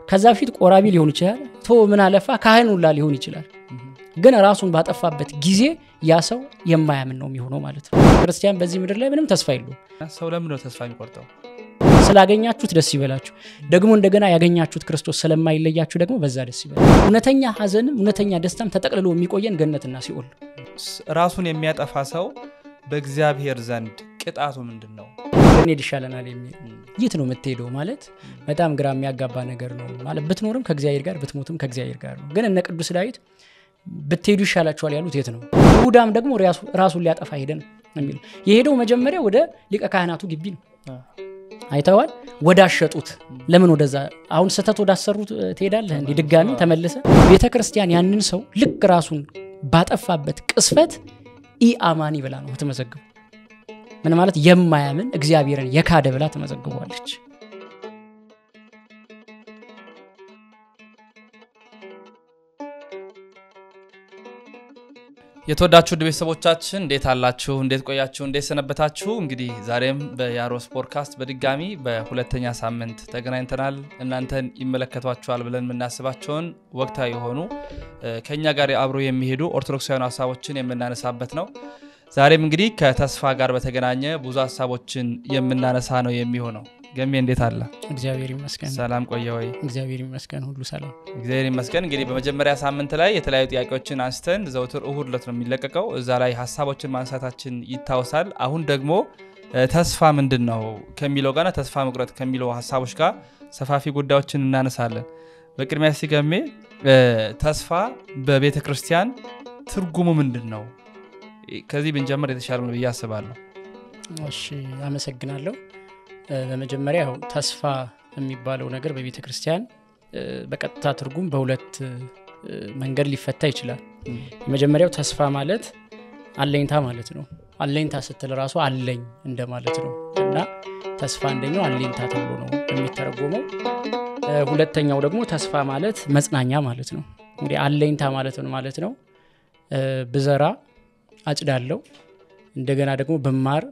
ከዛ ፊት ቆራቢ ሊሆን ይችላል ቶ ምን አለፋ ካህን ሁላ ሊሆን ይችላል ግን ራሱን ባጠፋበት ጊዜ ያ ሰው የማያምን ነው የሚሆነው ማለት ነው ክርስቲያን በዚህ ምድር ላይ ምንም ተስፋ የለውም ሰው ለምን ነው ተስፋ የሚቆርጠው ስላገኛችሁት ደስ ይበላችሁ ደግሞ እንደገና ያገኛችሁት ክርስቶስ ስለማይለያችሁ ደግሞ በዛ ደስ ይበላችሁ እነተኛ ሐዘንም እነተኛ ደስታም ተጠቅልሎ የሚቆየን ገነትና ሲኦል ራሱን የሚያጠፋ ሰው በእግዚአብሔር ዘንድ ቅጣቱ ምንድነው እንዴት ይሻለናል የሚል የት ነው የምትሄደው ማለት በጣም ግራ የሚያጋባ ነገር ነው ማለት ብትኖርም ከእግዚአብሔር ጋር ብትሞትም ከእግዚአብሔር ጋር ነው ግን እነ ቅዱስ ዳዊት ብትሄዱ ይሻላችኋል ያሉት የት ነው ይሁዳም ደግሞ ራሱን ሊያጠፋ ሄደን የሚል የሄደው መጀመሪያ ወደ ሊቀ ካህናቱ ግቢ ነው አይተዋል ወዳሸጡት ለምን ወደዛ አሁን ሰተት ወዳሰሩት ትሄዳለህ እንዴ ድጋሚ ተመለሰ ቤተክርስቲያን ያንን ሰው ልክ ራሱን ባጠፋበት ቅስፈት ኢአማኒ ብላ ነው ተመዘግበው ምን ማለት የማያምን እግዚአብሔርን የካደ ብላ ተመዘግቧለች የተወዳችሁ ቤተሰቦቻችን እንዴት አላችሁ እንዴት ቆያችሁ እንዴት ሰነበታችሁ እንግዲህ ዛሬም በያሮስ ፖድካስት በድጋሚ በሁለተኛ ሳምንት ተገናኝተናል እናንተን ይመለከቷችኋል ብለን የምናስባቸውን ወቅታዊ የሆኑ ከኛ ጋር አብሮ የሚሄዱ ኦርቶዶክሳውያን ሐሳቦችን የምናነሳበት ነው ዛሬም እንግዲህ ከተስፋ ጋር በተገናኘ ብዙ ሐሳቦችን የምናነሳ ነው የሚሆነው ገሜ እንዴት አለ እግዚአብሔር ይመስገን ሰላም ቆየው እግዚአብሔር ይመስገን ሁሉ ሰላም እግዚአብሔር ይመስገን እንግዲህ በመጀመሪያ ሳምንት ላይ የተለያዩ ጥያቄዎችን አንስተን ዘውትር እሁድ ዕለት ነው የሚለቀቀው እዛ ላይ ሐሳቦችን ማንሳታችን ይታወሳል አሁን ደግሞ ተስፋ ምንድነው ከሚለው ጋር ተስፋ መቁረጥ ከሚለው ሐሳቦች ጋር ሰፋፊ ጉዳዮችን እናነሳለን በቅድሚያ ሲገሜ ተስፋ በቤተክርስቲያን ትርጉሙ ምንድነው ከዚህ ብንጀምር የተሻለ ነው ያስባለሁ እሺ አመሰግናለሁ በመጀመሪያ ተስፋ የሚባለው ነገር በቤተክርስቲያን በቀጥታ ትርጉም በሁለት መንገድ ሊፈታ ይችላል የመጀመሪያው ተስፋ ማለት አለኝታ ማለት ነው አለኝታ ስትል ራሱ አለኝ እንደማለት ነው እና ተስፋ አንደኛው አለኝታ ተብሎ ነው የሚተረጎመው ሁለተኛው ደግሞ ተስፋ ማለት መጽናኛ ማለት ነው እንግዲህ አለኝታ ማለት ነው ብዘራ አጭዳለው እንደገና ደግሞ በማር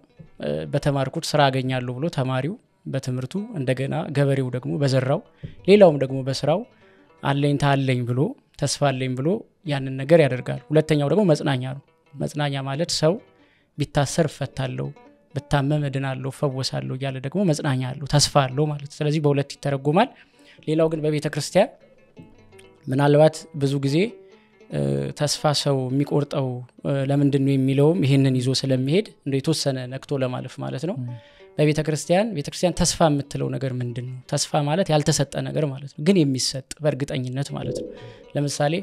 በተማርኩት ስራ አገኛለሁ ብሎ ተማሪው በትምርቱ እንደገና ገበሬው ደግሞ በዘራው ሌላውም ደግሞ በስራው አለኝታ አለኝ ብሎ ተስፋ አለኝ ብሎ ያንን ነገር ያደርጋል ሁለተኛው ደግሞ መጽናኛ ነው መጽናኛ ማለት ሰው ቢታሰር ፈታለው በታመመ ድናለው ፈወሳለው ያለ ደግሞ መጽናኛ አለው ተስፋ አለው ማለት ስለዚህ በሁለት ይተረጎማል ሌላው ግን በቤተክርስቲያን ምናልባት ብዙ ጊዜ ተስፋ ሰው የሚቆርጠው ለምንድነው የሚለውም ይሄንን ይዞ ስለሚሄድ እንደ የተወሰነ ነክቶ ለማለፍ ማለት ነው በቤተክርስቲያን ተስፋ የምትለው ነገር ምንድነው ተስፋ ማለት ያልተሰጠ ነገር ማለት ነው ግን የሚሰጥ በእርግጠኝነት ማለት ነው ለምሳሌ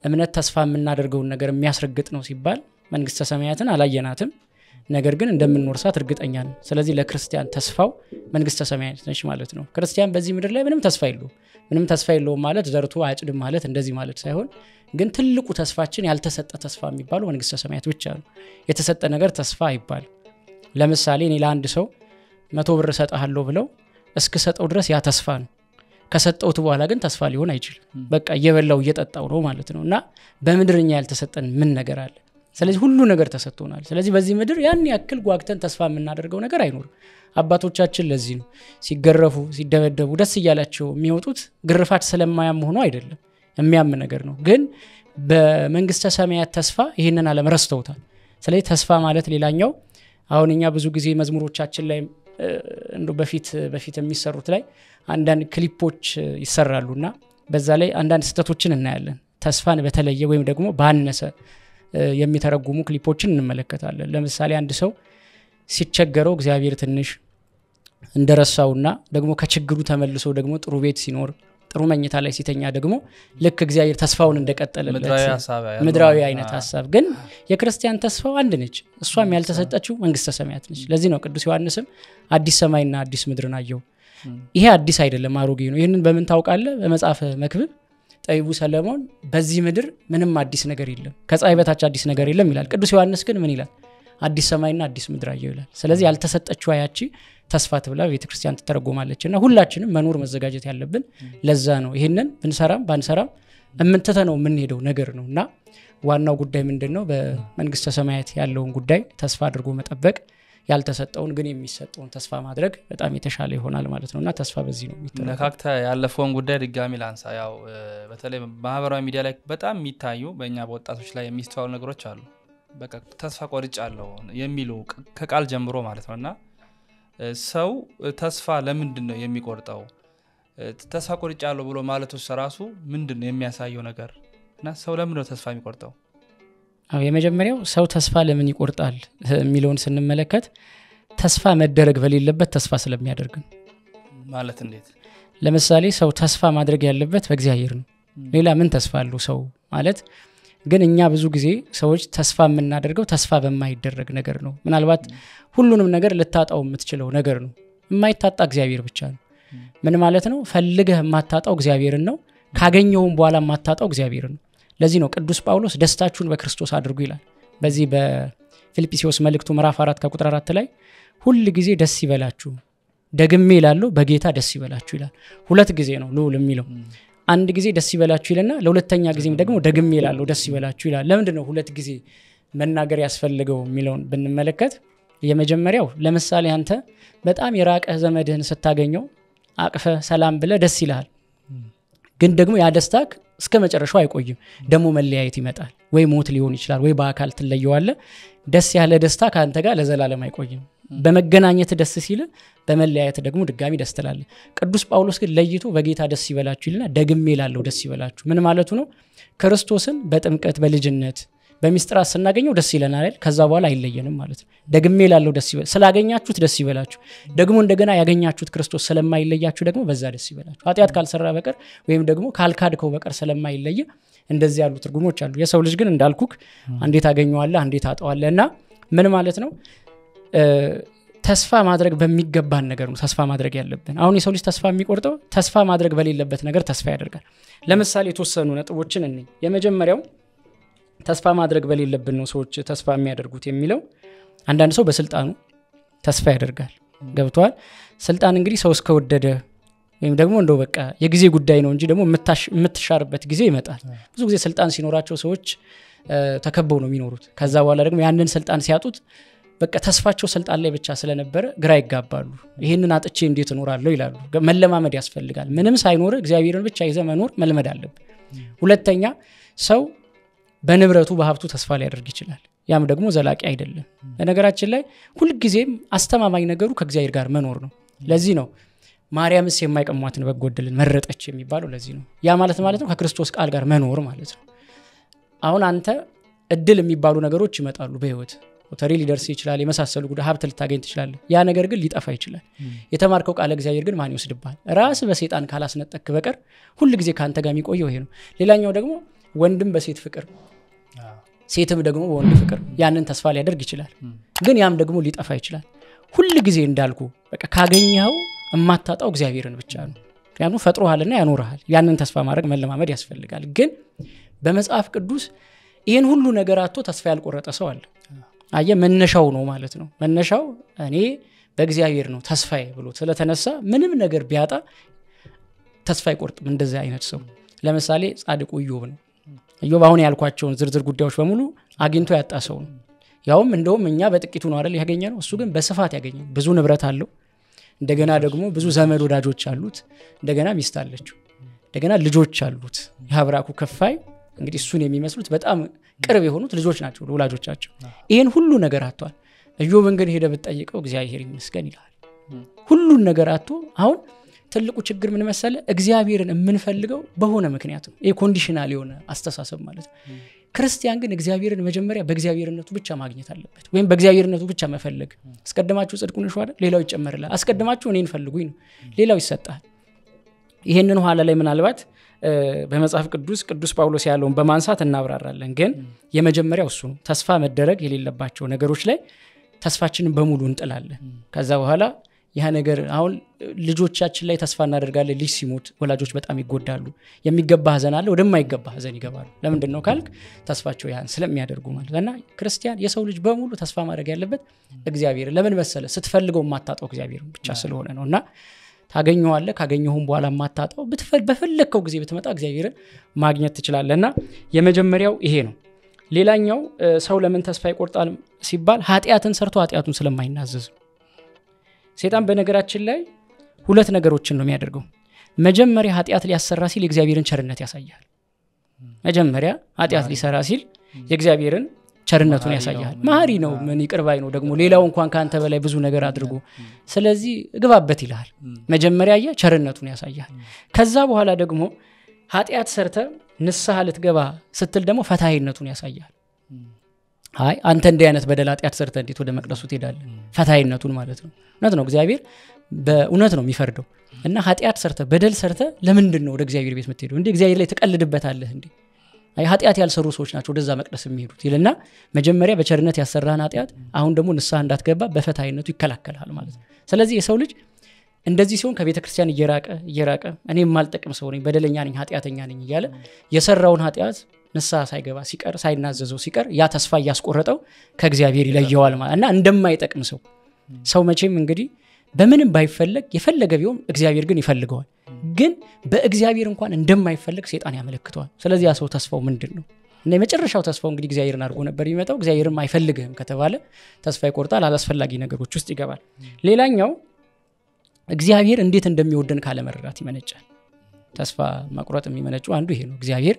እምነት ተስፋ የምናደርገው ነገር የሚያስረግጥ ነው ሲባል መንግስተ ሰማያትን አላየናትም ነገር ግን እንደምንወርሳት እርግጠኛ ነን ስለዚህ ለክርስቲያን ተስፋው መንግስተ ሰማያት ነች ማለት ነው ክርስቲያን በዚህ ምድር ላይ ምንም ተስፋ የለውም ማለት ዘርቶ አጭድም ማለት እንደዚህ ማለት ሳይሆን ግን ትልቁ ተስፋችን ያልተሰጠ ተስፋ የሚባለው መንግስተ ሰማያት ብቻ ነው የተሰጠ ነገር ተስፋ አይባል ለምሳሌ እኔ ለአንድ ሰው 100 ብር ሰጣለሁ ብለው እስከሰጠው ድረስ ያ ተስፋ ነው ከሰጠውት በኋላ ግን ተስፋ ሊሆን አይችልም በቃ እየበላው እየጠጣው ነው ማለት ነውና በምድርኛ ያልተሰጠን ምን ነገር አለ ስለዚህ ሁሉ ነገር ተሰጥቶናል ስለዚህ በዚህ ምድር ያን ያክል ጓግተን ተስፋ የምናደርገው ነገር አይኖርም አባቶቻችን ለዚህ ነው ሲገረፉ ሲደበደቡ ደስ ይያላቸው የሚወጡት ግርፋት ስለማያም ሆኖ አይደለም የሚያም ነገር ነው ግን በመንግስተ ሰማያት ተስፋ ይሄንን ዓለም ረስተውታል ስለዚህ ተስፋ ማለት ሌላኛው አሁንኛ ብዙ ጊዜ መዝሙሮቻችን ላይ እንደው በፊት የሚሰሩት ላይ አንዳንድ ክሊፖች ይሰራሉና በዛ ላይ አንዳንድ ስተቶችን እናያለን ተስፋን በተለየ ወይም ደግሞ ባነሰ የሚተረጉሙ ክሊፖችን እንመለከታለን ለምሳሌ አንድ ሰው ሲቸገረው እግዚአብሔር ትንሽ እንደረሳውና ደግሞ ከችግሩ ተመልሶ ደግሞ ጥሩ ቤት ሲኖር ጥሩ መኝታ ላይ ሲተኛ ደግሞ ልክ እግዚአብሔር ተስፋውን እንደቀጠለለት ምድራዊ አይነት ሐሳብ ግን የክርስቲያን ተስፋው አንድ ነች እሷም ያልተሰጠችው መንግስተ ሰማያት ነች ለዚህ ነው ቅዱስ ዮሐንስም አዲስ ሰማይና አዲስ ምድርን አየው ይሄ አዲስ አይደለም አሮጌ ነው ይሄንን በምን ታውቃለህ በመጽሐፈ መክብብ ጠይቡ ሰለሞን በዚህ ምድር ምንም አዲስ ነገር የለም ከፀሐይ በታች አዲስ ነገር የለም ይላል ቅዱስ ዮሐንስ ግን ምን ይላል አዲስ ሰማይና አዲስ ምድር አየው ይላል ስለዚህ ያልተሰጠችው ያቺ ተስፋ ተብላ ቤተክርስቲያን ተተረጎማለችና ሁላችንም መኖር መዘጋጀት ያለብን ለዛ ነው ይሄንን ብንሰራም ባንሰራም እምንተተነው ምን ሄደው ነገር ነውና ዋናው ጉዳይ ምንድነው በመንግስተ ሰማያት ያለውን ጉዳይ ተስፋ አድርጎ መጠበቅ ያልተሰጠውን ግን የሚሰጠውን ተስፋ ማድረግ በጣም የተሻለ ይሆናል ማለት ነውና ተስፋ በዚህ ነው የሚተረጎመው። ነካክተ ያለፈውን ጉዳይ ድጋሚ ላንሳ። ያው በተለይ ማህበራዊ ሚዲያ ላይ በጣም የሚታዩ በእኛ በወጣቶች ላይ የሚስተዋሉ ነገሮች አሉ። በቃ ተስፋ ቆርጫለሁ የሚሉ ከቃል ጀምሮ ማለት ነውና ሰው ተስፋ ለምንድን ነው የሚቆርጠው? ተስፋ ቆርጫለሁ ብሎ ማለቱ ራሱ ምንድነው የሚያሳየው ነገር? እና ሰው ለምን ነው ተስፋ የሚቆርጠው? የመጀመሪያው ሰው ተስፋ ለምን ይቆርጣል የሚለውን ስንመለከት ተስፋ መደረግ በሌለበት ተስፋ ስለሚያደርግ ነው። ማለት እንዴት? ለምሳሌ ሰው ተስፋ ማድረግ ያለበት በእግዚአብሔር ነው። ሌላ ምን ተስፋ አለው ሰው ማለት? ግን እኛ ብዙ ጊዜ ሰዎች ተስፋ የምናደርገው ተስፋ በማይደረግ ነገር ነው። ምናልባት ሁሉንም ነገር ልታጣው የምትችለው ነገር ነው። የማይታጣ እግዚአብሔር ብቻ ነው። ምን ማለት ነው? ፈልገህ የማታጣው እግዚአብሔርን ነው። ካገኘውም በኋላ የማታጣው እግዚአብሔርን ነው። ለዚህ ነው ቅዱስ ጳውሎስ ደስታችሁን በክርስቶስ አድርጉ ይላል። በዚህ በፊልጵስዩስ መልእክቱ ምዕራፍ 4 ከቁጥር 4 ላይ ሁሉ ጊዜ ደስ ይበላችሁ ደግሜ ይላል በጌታ ደስ ይበላችሁ ይላል። ሁለት ጊዜ ነው ልዑል የሚለው። አንድ ጊዜ ደስ ይበላችሁ ይልና ለሁለተኛ ጊዜም ደግሞ ደግሜ ይላል ደስ ይበላችሁ ይላል። ለምንድን ነው ሁለት ጊዜ መናገር ያስፈልገው የሚለውን ብንመለከት የመጀመሪያው ለምሳሌ አንተ በጣም የራቀ ዘመድህን ስታገኘው አቅፈ ሰላም ብለ ደስ ይላል። ግን ደግሞ ያ ደስታክ እስከ መጨረሻው አይቆይም። ደሞ መለያየት ይመጣል። ወይ ሞት ሊሆን ይችላል ወይ በአካል ትለየዋለህ። ደስ ያለ ደስታ ካንተ ጋር ለዘላለም አይቆይም። በመገናኘት ደስ ሲል በመለያየት ደግሞ ድጋሚ ደስ ትላለህ። ቅዱስ ጳውሎስ ግን ለይቶ በጌታ ደስ ይበላችሁ ይልና ደግሜ ይላል ደስ ይበላችሁ። ምን ማለቱ ነው? ክርስቶስን በጥምቀት በልጅነት በሚስጥራት ስናገኘው ደስ ይለናል አይደል? ከዛ በኋላ አይለየንም ማለት ነው። ደግሜ ይላል ደስ ይበላችሁ። ስላገኛችሁት ደስ ይበላችሁ። ደግሞ እንደገና ያገኛችሁት ክርስቶስ ስለማይለያችሁ ደግሞ በዛ ደስ ይበላችሁ። ኃጢአት ካልሰራ በቀር ወይም ደግሞ ካልካድከው በቀር ስለማይለየ እንደዚህ ያሉ ትርጉሞች አሉ። የሰው ልጅ ግን እንዳልኩክ አንዴት አገኘዋለህ አንዴት አጣዋለህና ምን ማለት ነው? ተስፋ ማድረግ በሚገባን ነገር ነው ተስፋ ማድረግ ያለብን። አሁን የሰው ልጅ ተስፋ የሚቆርጠው ተስፋ ማድረግ በሌለበት ነገር ተስፋ ያደርጋል። ለምሳሌ የተወሰኑ ነጥቦችን እንይ። የመጀመሪያው ተስፋ ማድረግ በሌለብን ነው ሰዎች ተስፋ የሚያደርጉት የሚለው አንዳንድ ሰው በስልጣኑ ተስፋ ያደርጋል። ገብቷል? ስልጣን እንግዲህ ሰው እስከወደደ ወይም ደግሞ እንደው በቃ የጊዜ ጉዳይ ነው እንጂ ደግሞ የምትሻርበት ጊዜ ይመጣል። ብዙ ጊዜ ስልጣን ሲኖራቸው ሰዎች ተከበው ነው የሚኖሩት። ከዛ በኋላ ደግሞ ያንን ስልጣን ሲያጡት በቃ ተስፋቸው ስልጣን ላይ ብቻ ስለነበረ ግራ ይጋባሉ። ይሄንን አጥቼ እንዴት እኖራለሁ ይላሉ። መለማመድ ያስፈልጋል። ምንም ሳይኖር እግዚአብሔርን ብቻ ይዘህ መኖር መልመድ አለብህ። ሁለተኛ ሰው በንብረቱ በሀብቱ ተስፋ ሊያደርግ ይችላል። ያም ደግሞ ዘላቂ አይደለም። በነገራችን ላይ ሁሉ ጊዜም አስተማማኝ ነገሩ ከእግዚአብሔር ጋር መኖር ነው። ለዚህ ነው ማርያምስ የማይቀሟትን በጎ ዕድልን መረጠች የሚባለው ለዚህ ነው። ያ ማለት ነው ከክርስቶስ ቃል ጋር መኖር ማለት ነው። አሁን አንተ እድል የሚባሉ ነገሮች ይመጣሉ በህይወት ሎተሪ ሊደርስ ይችላል፣ የመሳሰሉ ጉዳይ ሀብት ልታገኝ ትችላለህ። ያ ነገር ግን ሊጠፋ ይችላል። የተማርከው ቃል እግዚአብሔር ግን ማን ይወስድብሃል? ራስ በሰይጣን ካላስነጠቅ በቀር ሁሉ ጊዜ ካንተ ጋር የሚቆየው ይሄ ነው። ሌላኛው ደግሞ ወንድም በሴት ፍቅር ሴትም ደግሞ በወንድ ፍቅር ያንን ተስፋ ሊያደርግ ይችላል። ግን ያም ደግሞ ሊጠፋ ይችላል። ሁሉ ጊዜ እንዳልኩ በቃ ካገኘኸው የማታጣው እግዚአብሔርን ብቻ ነው። ምክንያቱም ፈጥሮሃልና ያኖርሃል። ያንን ተስፋ ማድረግ መለማመድ ያስፈልጋል። ግን በመጽሐፍ ቅዱስ ይሄን ሁሉ ነገር አጥቶ ተስፋ ያልቆረጠ ሰው አለ። አየ መነሻው ነው ማለት ነው። መነሻው እኔ በእግዚአብሔር ነው ተስፋዬ ብሎ ስለተነሳ ምንም ነገር ቢያጣ ተስፋ አይቆርጥም። እንደዚህ አይነት ሰው ለምሳሌ ጻድቁ ኢዮብ ነው። ኢዮብ አሁን ያልኳቸውን ዝርዝር ጉዳዮች በሙሉ አግኝቶ ያጣ ሰው ነው። ያውም እንደውም እኛ በጥቂቱ ነው አይደል ያገኘነው፣ እሱ ግን በስፋት ያገኘው። ብዙ ንብረት አለው፣ እንደገና ደግሞ ብዙ ዘመድ ወዳጆች አሉት፣ እንደገና ሚስት አለችው፣ እንደገና ልጆች አሉት። የአብራኩ ከፋይ እንግዲህ እሱን የሚመስሉት በጣም ቅርብ የሆኑት ልጆች ናቸው ለወላጆቻቸው። ይሄን ሁሉ ነገር አጥቷል። ኢዮብን ግን ሄደ ብትጠይቀው እግዚአብሔር ይመስገን ይላል። ሁሉን ነገር አጥቶ አሁን ትልቁ ችግር ምን መሰለ? እግዚአብሔርን የምንፈልገው በሆነ ምክንያት ነው። ይሄ ኮንዲሽናል የሆነ አስተሳሰብ ማለት ነው። ክርስቲያን ግን እግዚአብሔርን መጀመሪያ በእግዚአብሔርነቱ ብቻ ማግኘት አለበት፣ ወይም በእግዚአብሔርነቱ ብቻ መፈለግ። አስቀድማችሁ ጽድቁን እሹ አይደል ሌላው ይጨመርላል። አስቀድማችሁ እኔን ፈልጉኝ ነው፣ ሌላው ይሰጣል። ይሄንን ኋላ ላይ ምናልባት በመጽሐፍ ቅዱስ ጳውሎስ ያለውን በማንሳት እናብራራለን። ግን የመጀመሪያው እሱ ነው። ተስፋ መደረግ የሌለባቸው ነገሮች ላይ ተስፋችንን በሙሉ እንጥላለን። ከዛ በኋላ ያ ነገር አሁን ልጆቻችን ላይ ተስፋ እናደርጋለን። ልጅ ሲሞት ወላጆች በጣም ይጎዳሉ። የሚገባ ሐዘን አለ፣ ወደማይገባ ሐዘን ይገባሉ። ለምንድን ነው ካልክ ተስፋቸው ያን ስለሚያደርጉ ማለት እና ክርስቲያን የሰው ልጅ በሙሉ ተስፋ ማድረግ ያለበት እግዚአብሔር። ለምን መሰለ? ስትፈልገው ማታጣው እግዚአብሔር ብቻ ስለሆነ ነውና ታገኘዋለህ። ካገኘሁም በኋላ ማታጣው በፈለከው ጊዜ ብትመጣ እግዚአብሔርን ማግኘት ትችላለህና የመጀመሪያው ይሄ ነው። ሌላኛው ሰው ለምን ተስፋ ይቆርጣል ሲባል ኃጢአትን ሰርቶ ኃጢአቱን ስለማይናዘዝ። ሰይጣን በነገራችን ላይ ሁለት ነገሮችን ነው የሚያደርገው። መጀመሪያ ኃጢአት ሊያሰራ ሲል የእግዚአብሔርን ቸርነት ያሳያል። መጀመሪያ ኃጢአት ሊሰራ ሲል የእግዚአብሔርን ቸርነቱን ያሳያል። ማህሪ ነው፣ ምን ይቅርባይ ነው። ደግሞ ሌላው እንኳን ካንተ በላይ ብዙ ነገር አድርጎ ስለዚህ ግባበት ይላል። መጀመሪያ ቸርነቱን ያሳያል። ከዛ በኋላ ደግሞ ኃጢአት ሰርተ ንስሐ ልትገባ ስትል ደግሞ ፈታይነቱን ያሳያል። አይ አንተ እንደ አይነት በደል ኃጢአት ሰርተ እንዴት ወደ መቅደሱ ትሄዳለህ? ፈታይነቱን ማለት ነው። እውነት ነው፣ እግዚአብሔር በእውነት ነው የሚፈርደው። እና ኃጢአት ሰርተ በደል ሰርተ ለምንድን ነው ወደ እግዚአብሔር ቤት የምትሄደው? እንዴ እግዚአብሔር ላይ ተቀልድበታለህ እንዴ? አይ ኃጢአት ያልሰሩ ሰዎች ናቸው ወደዛ መቅደስ የሚሄዱት ይልና መጀመሪያ በቸርነት ያሰራህን ኃጢአት አሁን ደግሞ ንስሐ እንዳትገባ በፈታይነቱ ይከላከላል ማለት ነው። ስለዚህ የሰው ልጅ እንደዚህ ሲሆን ከቤተ ክርስቲያን እየራቀ እኔ የማልጠቅም ሰው ነኝ፣ በደለኛ ነኝ፣ ኃጢአተኛ ነኝ እያለ የሰራውን ኃጢአት ንስሐ ሳይገባ ሲቀር ሳይናዘዘው ሲቀር ያ ተስፋ ያስቆረጠው ከእግዚአብሔር ይለየዋል ማለት እና እንደማይጠቅም ሰው መቼም እንግዲህ በምንም ባይፈልግ የፈለገ ቢሆን እግዚአብሔር ግን ይፈልገዋል። ግን በእግዚአብሔር እንኳን እንደማይፈልግ ሰይጣን ያመለክተዋል። ስለዚህ ያ ሰው ተስፋው ምንድነው? እና የመጨረሻው ተስፋው እንግዲህ እግዚአብሔርን አድርጎ ነበር ይመጣው። እግዚአብሔርም አይፈልግህም ከተባለ ተስፋ ይቆርጣል፣ አላስፈላጊ ነገሮች ውስጥ ይገባል። ሌላኛው እግዚአብሔር እንዴት እንደሚወደን ካለመረዳት ይመነጫል። ተስፋ መቁረጥ የሚመነጨው አንዱ ይሄ ነው። እግዚአብሔር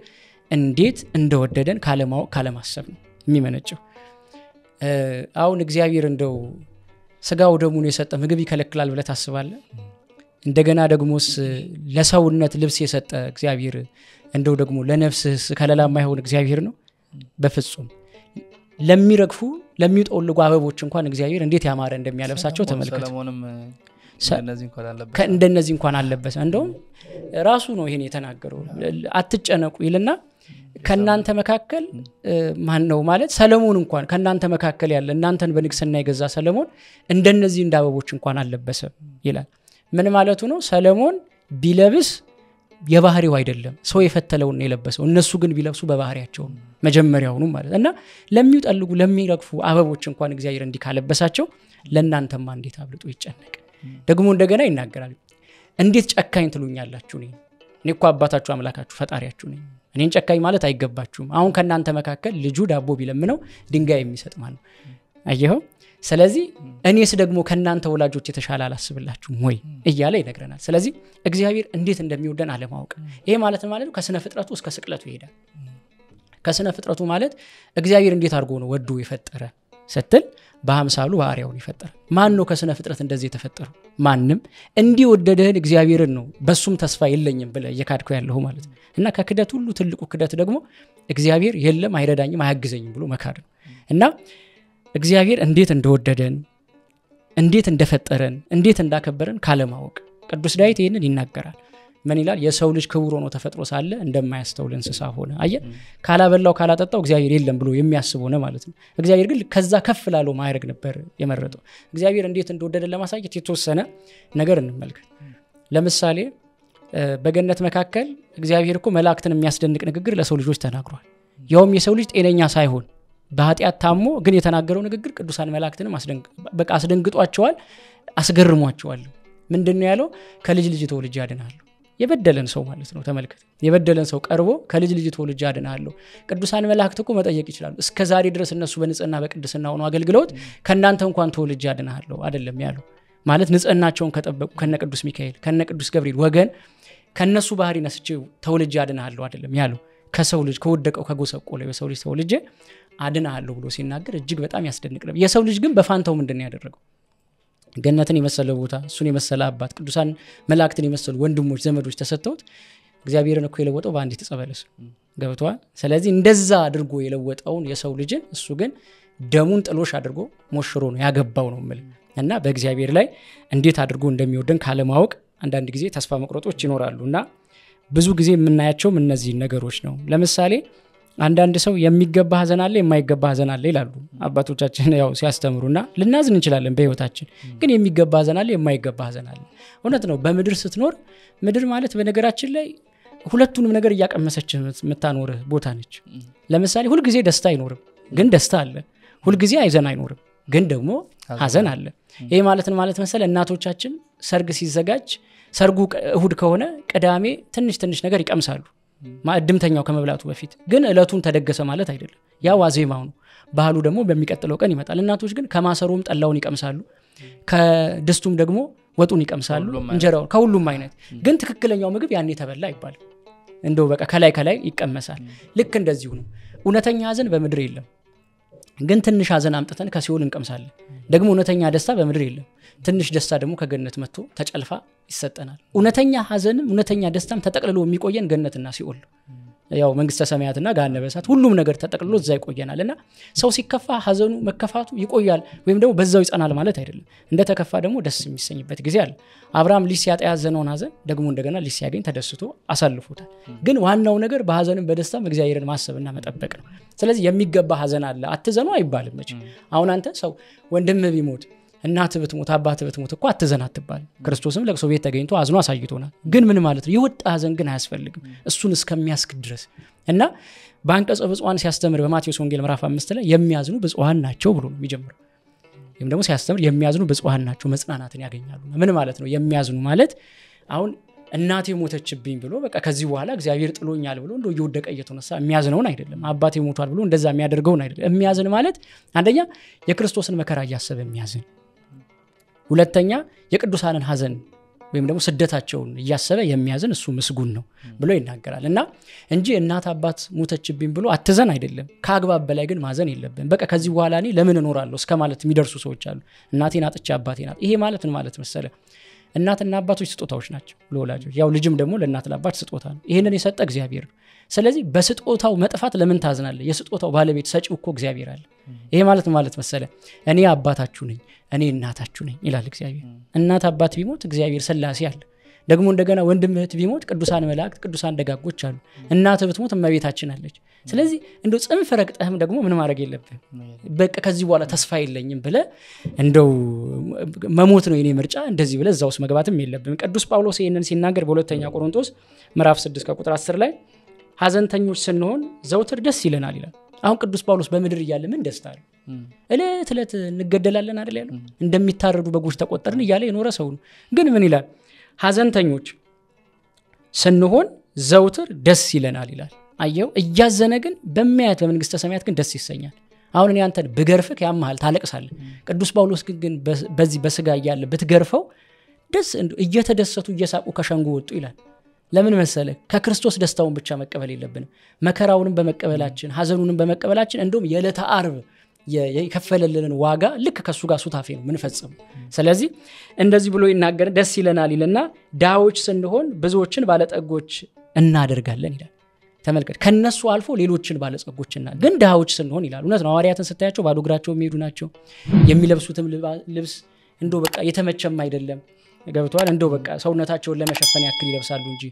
እንዴት እንደወደደን ካለማወቅ ካለማሰብ ነው የሚመነጨው። አሁን እግዚአብሔር እንደው ስጋው ደሙን የሰጠ ምግብ ይከለክላል ብለህ ታስባለህ? እንደገና ደግሞስ ለሰውነት ልብስ የሰጠ እግዚአብሔር እንደው ደግሞ ለነፍስስ ከለላ የማይሆን እግዚአብሔር ነው? በፍጹም። ለሚረግፉ ለሚጠወልጉ አበቦች እንኳን እግዚአብሔር እንዴት ያማረ እንደሚያለብሳቸው ተመልከቱ። እንደነዚህ እንኳን አለበሰ። እንደውም ራሱ ነው ይሄን የተናገረው። አትጨነቁ ይልና ከናንተ መካከል ማን ነው ማለት ሰለሞን እንኳን ከናንተ መካከል ያለ እናንተን በንግስና የገዛ ሰለሞን እንደነዚህ እንዳበቦች እንኳን አለበሰ ይላል። ምን ማለቱ ነው? ሰለሞን ቢለብስ የባህሪው አይደለም፣ ሰው የፈተለውን ነው የለበሰው። እነሱ ግን ቢለብሱ በባህሪያቸው መጀመሪያውኑ ማለት እና ለሚውጠልጉ ለሚረግፉ አበቦች እንኳን እግዚአብሔር እንዲካለበሳቸው ለናንተማ እንዴት አብልጦ ይጨነቅ። ደግሞ እንደገና ይናገራል። እንዴት ጨካኝ ትሉኛላችሁ? እኔ እኮ አባታችሁ አምላካችሁ ፈጣሪያችሁ ነኝ። እኔን ጨካኝ ማለት አይገባችሁም። አሁን ከናንተ መካከል ልጁ ዳቦ ቢለምነው ድንጋይ የሚሰጥ ማን ነው? አየኸው? ስለዚህ እኔስ ደግሞ ከናንተ ወላጆች የተሻለ አላስብላችሁም ወይ እያለ ይነግረናል። ስለዚህ እግዚአብሔር እንዴት እንደሚወደን አለማወቅ ይሄ ማለት ነው ከስነ ፍጥረቱ እስከ ስቅለቱ ይሄዳል። ከስነ ፍጥረቱ ማለት እግዚአብሔር እንዴት አድርጎ ነው ወዶ የፈጠረ ስትል በአምሳሉ ባህሪያውን ይፈጠረ። ማን ነው ከስነ ፍጥረት እንደዚህ የተፈጠረው? ማንም። እንዲወደደህን እግዚአብሔርን ነው በሱም ተስፋ የለኝም ብለ እየካድከው ያለው ማለት ነው። እና ከክደት ሁሉ ትልቁ ክደት ደግሞ እግዚአብሔር የለም አይረዳኝም አያግዘኝም ብሎ መካድ ነው። እና እግዚአብሔር እንዴት እንደወደደን እንዴት እንደፈጠረን እንዴት እንዳከበረን ካለማወቅ ቅዱስ ዳዊት ይሄንን ይናገራል። ምን ይላል? የሰው ልጅ ክቡር ሆኖ ተፈጥሮ ሳለ እንደማያስተውል እንስሳ ሆነ። አየ ካላበላው ካላጠጣው እግዚአብሔር የለም ብሎ የሚያስበው ነው ማለት ነው። እግዚአብሔር ግን ከዛ ከፍ ላለው ማይረግ ነበር የመረጠው። እግዚአብሔር እንዴት እንደወደደን ለማሳየት የተወሰነ ነገር እንመልከት። ለምሳሌ በገነት መካከል እግዚአብሔር እኮ መላእክትን የሚያስደንቅ ንግግር ለሰው ልጆች ተናግሯል። ያውም የሰው ልጅ ጤነኛ ሳይሆን በኃጢአት ታሞ ግን የተናገረው ንግግር ቅዱሳን መላእክትንም አስደንግጧቸዋል፣ አስገርሟቸዋል። ምንድነው ያለው? ከልጅ ልጅ ተወልጄ አድናለሁ። የበደለን ሰው ማለት ነው። ተመልከት፣ የበደለን ሰው ቀርቦ ከልጅ ልጅ ተወልጄ አድናለሁ። ቅዱሳን መላእክት እኮ መጠየቅ ይችላሉ። እስከዛሬ ድረስ እነሱ በንጽህና በቅድስና ሆነው አገልግለውት ከናንተ እንኳን ተወልጄ አድናለሁ አይደለም ያለው ማለት ንጽህናቸውን ከጠበቁ ከነ ቅዱስ ሚካኤል ከነ ቅዱስ ገብርኤል ወገን ከነሱ ባህሪ ነስቼው ተወልጄ አድናለሁ አይደለም ያለው። ከሰው ልጅ ከወደቀው ከጎሰቆለው የሰው ልጅ ተወልጄ አድናለሁ ብሎ ሲናገር እጅግ በጣም ያስደንቅ ነበር። የሰው ልጅ ግን በፋንታው ምንድነው ያደረገው? ገነትን የመሰለ ቦታ፣ እሱን የመሰለ አባት፣ ቅዱሳን መላእክትን የመሰሉ ወንድሞች ዘመዶች ተሰጥተውት እግዚአብሔርን እኮ የለወጠው በአንዲት ዕፀ በለስ ገብቷል። ስለዚህ እንደዛ አድርጎ የለወጠውን የሰው ልጅን እሱ ግን ደሙን ጥሎሽ አድርጎ ሞሽሮ ነው ያገባው ነው ማለት እና በእግዚአብሔር ላይ እንዴት አድርጎ እንደሚወደን ካለማወቅ አንዳንድ ጊዜ ተስፋ መቁረጦች ይኖራሉና ብዙ ጊዜ የምናያቸው እነዚህ ነገሮች ነው። ለምሳሌ አንዳንድ ሰው የሚገባ ሐዘን አለ የማይገባ ሐዘን አለ ይላሉ አባቶቻችን ያው ሲያስተምሩና ልናዝን እንችላለን በህይወታችን። ግን የሚገባ ሐዘን አለ የማይገባ ሐዘን አለ። እውነት ነው። በምድር ስትኖር ምድር ማለት በነገራችን ላይ ሁለቱንም ነገር እያቀመሰች የምታኖር ቦታ ነች። ለምሳሌ ሁሉ ጊዜ ደስታ አይኖርም፣ ግን ደስታ አለ። ሁሉ ጊዜ ሐዘን አይኖርም፣ ግን ደግሞ ሐዘን አለ። ይሄ ማለት መሰለ እናቶቻችን ሰርግ ሲዘጋጅ ሰርጉ እሁድ ከሆነ ቅዳሜ ትንሽ ነገር ይቀምሳሉ ማዕድምተኛው ከመብላቱ በፊት ግን እለቱን ተደገሰ ማለት አይደለም ያ ዋዜማው ነው ባህሉ ደግሞ በሚቀጥለው ቀን ይመጣል እናቶች ግን ከማሰሮም ጠላውን ይቀምሳሉ ከድስቱም ደግሞ ወጡን ይቀምሳሉ እንጀራው ከሁሉም አይነት ግን ትክክለኛው ምግብ ያኔ ተበላ ይባላል እንደው በቃ ከላይ ይቀመሳል ልክ እንደዚሁ ነው እውነተኛ ሐዘን በምድር የለም ግን ትንሽ ሐዘን አምጥተን ከሲኦል እንቀምሳለን ደግሞ እውነተኛ ደስታ በምድር የለም ትንሽ ደስታ ደግሞ ከገነት መጥቶ ተጨልፋ ይሰጠናል እውነተኛ ሐዘንም እውነተኛ ደስታም ተጠቅልሎ የሚቆየን ገነትና ሲኦል ያው መንግስተ ሰማያትና ገሃነመ እሳት ሁሉም ነገር ተጠቅልሎ እዛ ይቆየናልና ሰው ሲከፋ ሐዘኑ መከፋቱ ይቆያል ወይም ደግሞ በዛው ይጸናል ማለት አይደለም እንደተከፋ ደግሞ ደስ የሚሰኝበት ጊዜ አለ አብርሃም ልጅ ሲያጣ ያዘነውን ሐዘን ደግሞ እንደገና ልጅ ሲያገኝ ተደስቶ አሳልፎታል ግን ዋናው ነገር በሐዘንም በደስታም እግዚአብሔርን ማሰብና መጠበቅ ነው ስለዚህ የሚገባ ሐዘን አለ አትዘኑ አይባልም መቼ አሁን አንተ ሰው ወንድም ቢሞት እናት ብትሞት አባት ብትሞት እኮ አትዘን አትባል ክርስቶስም ለቅሶ ቤት ተገኝቶ አዝኖ አሳይቶናል ግን ምን ማለት ነው ይወጣ ሐዘን ግን አያስፈልግም እሱን እስከሚያስክ ድረስ እና በአንቀጸ ብፁዓን ሲያስተምር በማቴዎስ ወንጌል ምዕራፍ 5 ላይ የሚያዝኑ ብፁዓን ናቸው ብሎ ነው የሚጀምረው ወይም ደግሞ ሲያስተምር የሚያዝኑ ብፁዓን ናቸው መጽናናትን ያገኛሉ ምን ማለት ነው የሚያዝኑ ማለት አሁን እናቴ ሞተችብኝ ብሎ በቃ ከዚህ በኋላ እግዚአብሔር ጥሎኛል ብሎ እንደው እየወደቀ እየተነሳ የሚያዝነውን አይደለም አባቴ ሞቷል ብሎ እንደዛ የሚያደርገውን አይደለም የሚያዝን ማለት አንደኛ የክርስቶስን መከራ እያሰበ የሚያዝን ሁለተኛ የቅዱሳንን ሐዘን ወይም ደግሞ ስደታቸውን እያሰበ የሚያዝን እሱ ምስጉን ነው ብሎ ይናገራል እና እንጂ እናት አባት ሞተችብኝ ብሎ አትዘን አይደለም ከአግባብ በላይ ግን ማዘን የለብን በቃ ከዚህ በኋላ እኔ ለምን እኖራለሁ እስከማለት የሚደርሱ ሰዎች አሉ እናቴን አጥቼ አባቴን አጥ ይሄ ማለት ምን ማለት መሰለ እናትና አባቶች ስጦታዎች ናቸው ለወላጆች ያው ልጅም ደግሞ ለእናት ለአባት ስጦታ ነው ይሄንን የሰጠ እግዚአብሔር ነው ስለዚህ በስጦታው መጥፋት ለምን ታዝናለህ የስጦታው ባለቤት ሰጪው እኮ እግዚአብሔር አለ ይሄ ማለት መሰለ እኔ አባታችሁ ነኝ እኔ እናታችሁ ነኝ ይላል እግዚአብሔር እናት አባት ቢሞት እግዚአብሔር ሥላሴ አለ ደግሞ እንደገና ወንድም እህት ቢሞት ቅዱሳን መላእክት ቅዱሳን ደጋጎች አሉ እናት ብትሞት እመቤታችን አለች ስለዚህ እንደው ጽንፍ ረግጠህም ደግሞ ምን ማድረግ የለብህም በቃ ከዚህ በኋላ ተስፋ የለኝም ብለ እንደው መሞት ነው የኔ ምርጫ እንደዚህ ብለ እዛውስ መግባትም የለብህም ቅዱስ ጳውሎስ ይሄንን ሲናገር በሁለተኛ ቆሮንቶስ ምዕራፍ 6 ከቁጥር 10 ላይ ሐዘንተኞች ስንሆን ዘውትር ደስ ይለናል ይላል አሁን ቅዱስ ጳውሎስ በምድር እያለ ምን ደስታ አለ እለት እንገደላለን አይደል ያለው እንደሚታረዱ በጎች ተቆጠርን እያለ የኖረ ሰው ነው ግን ምን ይላል ሐዘንተኞች ስንሆን ዘውትር ደስ ይለናል ይላል አየው እያዘነ ግን በሚያት በመንግስተ ሰማያት ግን ደስ ይሰኛል አሁን እኔ አንተን ብገርፍክ ያማል ታለቅሳለህ ቅዱስ ጳውሎስ ግን በዚህ በስጋ እያለ ብትገርፈው ደስ እየተደሰቱ እየሳቁ ከሸንጎ ወጡ ይላል ለምን መሰለ ከክርስቶስ ደስታውን ብቻ መቀበል የለብንም መከራውንም በመቀበላችን ሐዘኑንም በመቀበላችን እንደውም የዕለተ ዓርብ የከፈለልን ዋጋ ልክ ከሱ ጋር ሱታፌ ነው ምን ፈጽም ስለዚህ እንደዚህ ብሎ ይናገር ደስ ይለናል ይልና ዳዎች ስንሆን ብዙዎችን ባለጠጎች እናደርጋለን ይላል ተመልከት ከነሱ አልፎ ሌሎችን ባለጸጎችና ግን ዳዎች ስንሆን ይላል እውነት ነው ሐዋርያትን ስታያቸው ባዶ እግራቸው የሚሄዱ ናቸው የሚለብሱትም ልብስ እንደው በቃ የተመቸም አይደለም ገብቷል እንደው በቃ ሰውነታቸውን ለመሸፈን ያክል ይለብሳሉ እንጂ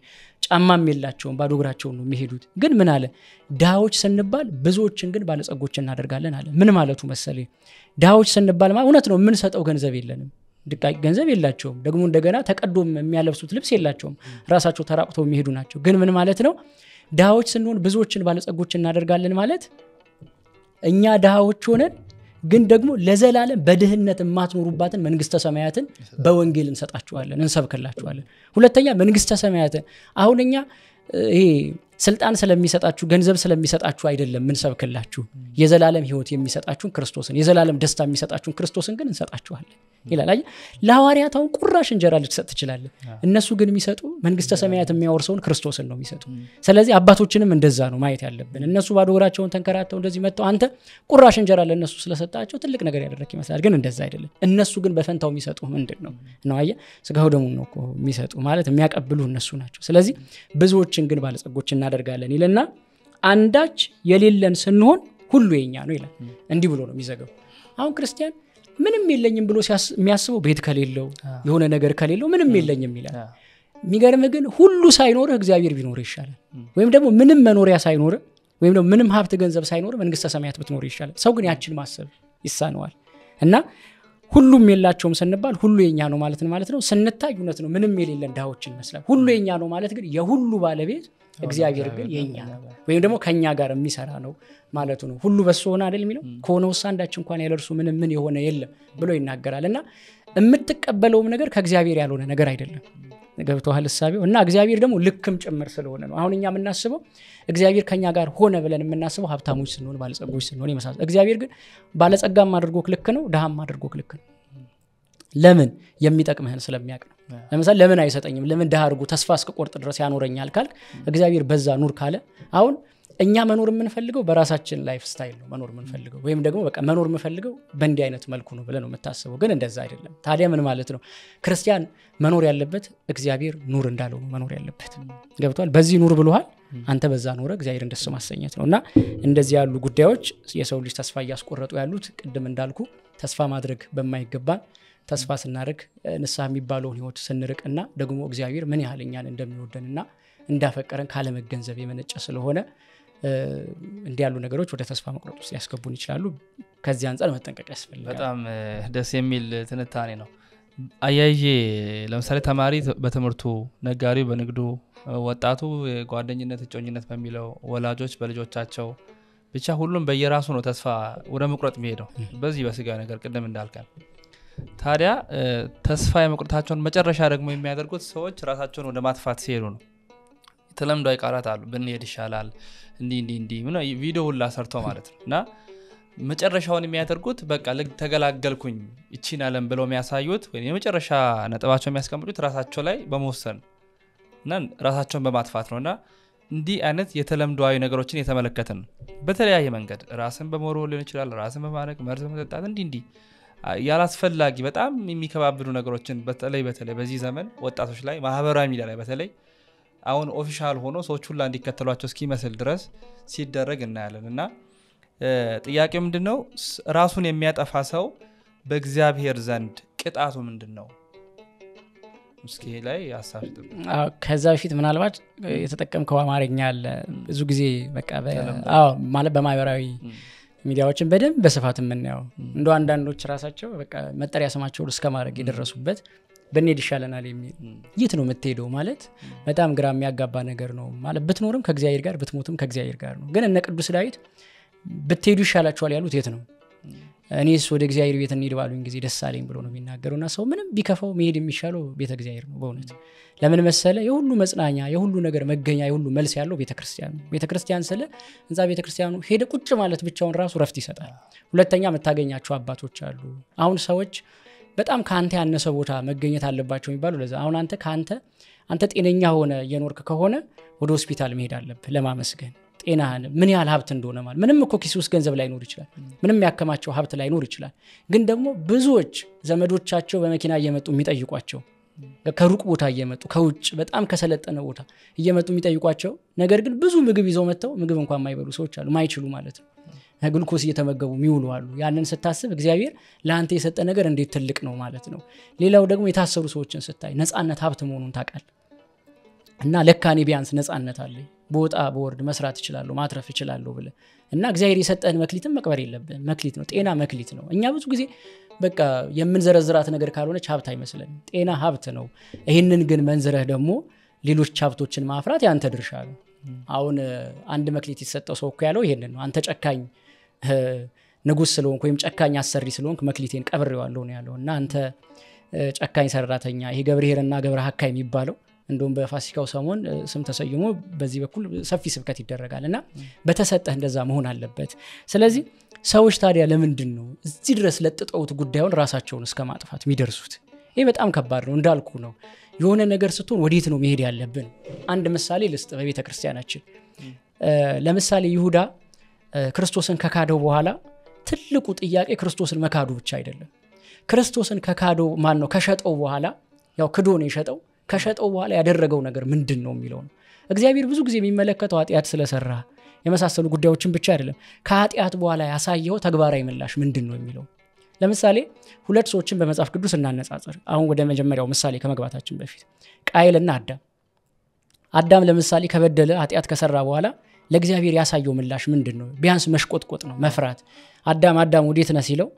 ጫማም የላቸውም ባዶ እግራቸውን ነው የሚሄዱት ግን ምን አለ ዳዎች ስንባል ብዙዎችን ግን ባለጸጎች እናደርጋለን አለ ምን ማለቱ መሰለኝ ዳዎች ስንባል ማለት እውነት ነው ምን ሰጠው ገንዘብ የለንም ድቃቂ ገንዘብ የላቸውም ደግሞ እንደገና ተቀዶም የሚያለብሱት ልብስ የላቸውም ራሳቸው ተራቁተው የሚሄዱ ናቸው ግን ምን ማለት ነው ዳዎች ስንሆን ብዙዎችን ባለጸጎች እናደርጋለን ማለት እኛ ዳዎች ሆነን ግን ደግሞ ለዘላለም በድህነት የማትኖሩባትን መንግስተ ሰማያትን በወንጌል እንሰጣችኋለን እንሰብከላችኋለን ሁለተኛ መንግስተ ሰማያትን አሁንኛ ይሄ ስልጣን ስለሚሰጣችሁ ገንዘብ ስለሚሰጣችሁ አይደለም ምን ሰብከላችሁ የዘላለም ህይወት የሚሰጣችሁን ክርስቶስን የዘላለም ደስታ የሚሰጣችሁን ክርስቶስን ግን እንሰጣችኋለን ይላል አይ ለሐዋርያታውን ቁራሽ እንጀራ ልትሰጥ ትችላለ እነሱ ግን የሚሰጡ መንግስተ ሰማያት የሚያወርሰውን ክርስቶስን ነው የሚሰጡ ስለዚህ አባቶችንም እንደዛ ነው ማየት ያለብን እነሱ ባዶ እግራቸውን ተንከራተው እንደዚህ መጥተው አንተ ቁራሽ እንጀራ ለነሱ ስለሰጣቸው ትልቅ ነገር ያደረክ ይመስላል ግን እንደዛ አይደለም እነሱ ግን በፈንታው የሚሰጡ ምንድነው ነው አየ ስጋው ደሙ ነው እኮ የሚሰጡ ማለት የሚያቀብሉ እነሱ ናቸው ስለዚህ ብዙዎችን ግን ባለጸጎች እናደርጋለን ይለና አንዳች የሌለን ስንሆን ሁሉ የኛ ነው ይላል እንዲህ ብሎ ነው የሚዘጋው አሁን ክርስቲያን ምንም የለኝም ብሎ የሚያስበው ቤት ከሌለው የሆነ ነገር ከሌለው ምንም የለኝም ይላል የሚገርም ግን ሁሉ ሳይኖር እግዚአብሔር ቢኖር ይሻላል ወይም ደግሞ ምንም መኖሪያ ሳይኖር ወይም ደግሞ ምንም ሀብት ገንዘብ ሳይኖር መንግስተ ሰማያት ብትኖር ይሻላል ሰው ግን ያችን ማሰብ ይሳነዋል እና ሁሉም የላቸውም ስንባል ሁሉ የኛ ነው ማለት ነው ስንታይ እውነት ነው ምንም የሌለን ዳዎችን መስላል ሁሉ የኛ ነው ማለት ግን የሁሉ ባለቤት እግዚአብሔር ግን የኛ ወይም ደግሞ ከኛ ጋር የሚሰራ ነው ማለቱ ነው ሁሉ በሱ ሆነ አይደል የሚለው ከሆነው አንዳች እንኳን ያለርሱ ምንም የሆነ የለም ብሎ ይናገራልና የምትቀበለውም ነገር ከእግዚአብሔር ያልሆነ ነገር አይደለም ገብቶሃል ሐሳቤው እና እግዚአብሔር ደግሞ ልክም ጭምር ስለሆነ ነው አሁን እኛ የምናስበው እግዚአብሔር ከኛ ጋር ሆነ ብለን የምናስበው ሀብታሞች ስንሆን ባለጸጎች ስንሆን ይመሳሰል እግዚአብሔር ግን ባለጸጋም አድርጎክ ልክ ነው ደሃም አድርጎክ ልክ ነው ለምን የሚጠቅምህን ስለሚያውቅ ነው ለምሳሌ ለምን አይሰጠኝም ለምን ደሃ አድርጎ ተስፋ እስከቆርጥ ድረስ ያኖረኛል ካልክ እግዚአብሔር በዛ ኑር ካለ አሁን እኛ መኖር የምንፈልገው በራሳችን ላይፍ ስታይል ነው መኖር የምንፈልገው ወይም ደግሞ በቃ መኖር የምንፈልገው በእንዲህ አይነት መልኩ ነው ብለን ነው የምታስበው ግን እንደዛ አይደለም ታዲያ ምን ማለት ነው ክርስቲያን መኖር ያለበት እግዚአብሔር ኑር እንዳለው ነው መኖር ያለበት ገብቷል በዚህ ኑር ብሎሃል አንተ በዛ ኑር እግዚአብሔር እንደሱ ማሰኘት ነውና እንደዚህ ያሉ ጉዳዮች የሰው ልጅ ተስፋ ያስቆረጡ ያሉት ቅድም እንዳልኩ ተስፋ ማድረግ በማይገባን ተስፋ ስናርቅ ንስሐ የሚባለውን ህይወት ስንርቅና ደግሞ እግዚአብሔር ምን ያህል እኛን እንደሚወደንና እንዳፈቀረን ካለ መገንዘብ የመነጨ ስለሆነ እንዲህ ያሉ ነገሮች ወደ ተስፋ መቁረጥ ውስጥ ያስገቡን ይችላሉ ከዚህ አንፃር መጠንቀቅ ያስፈልጋል በጣም ደስ የሚል ትንታኔ ነው አያይዤ ለምሳሌ ተማሪ በትምህርቱ ነጋሪው በንግዱ ወጣቱ ጓደኝነት እጮኝነት በሚለው ወላጆች በልጆቻቸው ብቻ ሁሉም በየራሱ ነው ተስፋ ወደ መቁረጥ የሚሄደው በዚህ በስጋ ነገር ቅድም እንዳልከን ታዲያ ተስፋ የመቁረጣቸውን መጨረሻ ደግሞ የሚያደርጉት ሰዎች ራሳቸውን ወደ ማጥፋት ሲሄዱ ነው ተለምዷዊ ቃላት አሉ ብንሄድ ይሻላል እንዲ ምን ቪዲዮ ሁላ ሰርተው ማለት ነውና መጨረሻውን የሚያደርጉት በቃ ተገላገልኩኝ እቺን ዓለም ብለው የሚያሳዩት ወይ የመጨረሻ ነጥባቸው የሚያስቀምጡት ራሳቸው ላይ በመወሰን እና ራሳቸውን በማጥፋት ነውና እንዲህ አይነት የተለምዷዊ ነገሮችን የተመለከተን በተለያየ መንገድ ራስን በመወርወር ሊሆን ይችላል ራስን በማረግ መርዝ በመጠጣት እንዲ ያላስፈላጊ በጣም የሚከባብዱ ነገሮችን በተለይ በዚህ ዘመን ወጣቶች ላይ ማህበራዊ ሚዲያ ላይ በተለይ አሁን ኦፊሻል ሆኖ ሰዎች ሁላ እንዲከተሏቸው እስኪመስል ድረስ ሲደረግ እናያለንና ጥያቄው ምንድነው ራሱን የሚያጠፋ ሰው በእግዚአብሔር ዘንድ ቅጣቱ ምንድነው እስኪ ላይ ያሳፍጥ ከዛ በፊት ምናልባት የተጠቀምከው አማርኛ አለ ብዙ ጊዜ በቃ ማለት በማህበራዊ ሚዲያዎችን በደንብ በስፋት የምናየው እንደው አንዳንዶች ራሳቸው በቃ መጠሪያ ስማቸው እስከ ማድረግ የደረሱበት በእኔ ይሻለናል የሚል የት ነው የምትሄደው ማለት በጣም ግራ የሚያጋባ ነገር ነው ማለት ብትኖርም ከእግዚአብሔር ጋር ብትሞትም ከእግዚአብሔር ጋር ነው ግን እነ ቅዱስ ዳዊት ብትሄዱ ይሻላችኋል ያሉት የት ነው እኔስ ወደ እግዚአብሔር ቤት እንሂድ ባሉኝ ጊዜ ደስ አለኝ ብሎ ነው የሚናገሩና ሰው ምንም ቢከፋው መሄድ የሚሻለው ቤተ እግዚአብሔር ነው በእውነት ለምን መሰለ የሁሉ መጽናኛ የሁሉ ነገር መገኛ የሁሉ መልስ ያለው ቤተክርስቲያን ነው ቤተክርስቲያን ስለ እንዛ ቤተክርስቲያኑ ሄደ ቁጭ ማለት ብቻውን ራሱ ረፍት ይሰጣል ሁለተኛ መታገኛቸው አባቶች አሉ አሁን ሰዎች በጣም ካንተ ያነሰ ቦታ መገኘት አለባቸው የሚባሉ ለዛ አሁን አንተ ጤነኛ ሆነ የኖርክ ከሆነ ወደ ሆስፒታል መሄድ አለብህ ለማመስገን ጤናህን ምን ያህል ሀብት እንደሆነ ማለት ምንም እኮ ኪስ ውስጥ ገንዘብ ላይ ኖር ይችላል ምንም ያከማቸው ሀብት ላይ ኖር ይችላል ግን ደግሞ ብዙዎች ዘመዶቻቸው በመኪና እየመጡ የሚጠይቋቸው ከሩቅ ቦታ እየመጡ ከውጭ በጣም ከሰለጠነ ቦታ እየመጡ የሚጠይቋቸው ነገር ግን ብዙ ምግብ ይዘው መተው ምግብ እንኳን የማይበሉ ሰዎች አሉ ማይችሉ ማለት ነው ግሉኮስ እየተመገቡ የሚውሉ አሉ ያንን ስታስብ እግዚአብሔር ለአንተ የሰጠ ነገር እንዴት ትልቅ ነው ማለት ነው ሌላው ደግሞ የታሰሩ ሰዎችን ስታይ ነፃነት ሀብት መሆኑን ታውቃለህ እና ለካኔ ቢያንስ ነፃነት አለኝ ቦጣ ቦርድ መስራት ይችላል ማትረፍ ይችላል ብለ እና እግዚአብሔር የሰጠን መክሊትን መቅበር የለብን መክሊት ነው ጤና መክሊት ነው እኛ ብዙ ጊዜ በቃ የምንዘረዝራት ነገር ካልሆነች ሀብት አይመስለን ጤና ሀብት ነው ይሄንን ግን መንዝረህ ደግሞ ሌሎች ሀብቶችን ማፍራት ያንተ ድርሻ ነው አሁን አንድ መክሊት ይሰጠው ሰው እኮ ያለው ይሄንን ነው አንተ ጨካኝ ንጉስ ስለሆንክ ወይም ጨካኝ አሰሪ ስለሆንክ መክሊቴን ቀብሬዋለሁ ነው ያለው እና አንተ ጨካኝ ሰራተኛ ይሄ ገብርሄርና ገብረ ሐካ የሚባለው እንደውም በፋሲካው ሰሞን ስም ተሰይሞ በዚህ በኩል ሰፊ ስብከት ይደረጋልና በተሰጠህ እንደዛ መሆን አለበት ስለዚህ ሰዎች ታዲያ ለምንድነው እዚህ ድረስ ለጥጠውት ጉዳዩን ራሳቸውን እስከ ማጥፋት የሚደርሱት ይሄ በጣም ከባድ ነው እንዳልኩ ነው የሆነ ነገር ስትሆን ወዴት ነው መሄድ ያለብን አንድ ምሳሌ ልስጥ በቤተ ክርስቲያናችን ለምሳሌ ይሁዳ ክርስቶስን ከካደው በኋላ ትልቁ ጥያቄ ክርስቶስን መካዱ ብቻ አይደለም ክርስቶስን ከካደው ማን ነው ከሸጠው በኋላ ያው ክዶ ነው የሸጠው ከሸጠው በኋላ ያደረገው ነገር ምንድነው የሚለው ነው እግዚአብሔር ብዙ ጊዜ የሚመለከተው ኃጢአት ስለሰራ የመሳሰሉ ጉዳዮችን ብቻ አይደለም ከኃጢአት በኋላ ያሳየው ተግባራዊ ምላሽ ምንድነው የሚለው ለምሳሌ ሁለት ሰዎችን በመጽሐፍ ቅዱስ እናነጻጽር አሁን ወደ መጀመሪያው ምሳሌ ከመግባታችን በፊት ቃየልና አዳም ለምሳሌ ከበደለ ኃጢአት ከሰራ በኋላ ለእግዚአብሔር ያሳየው ምላሽ ምንድነው ቢያንስ መሽቆጥቆጥ ነው መፍራት አዳም ወዴት ነህ ሲለው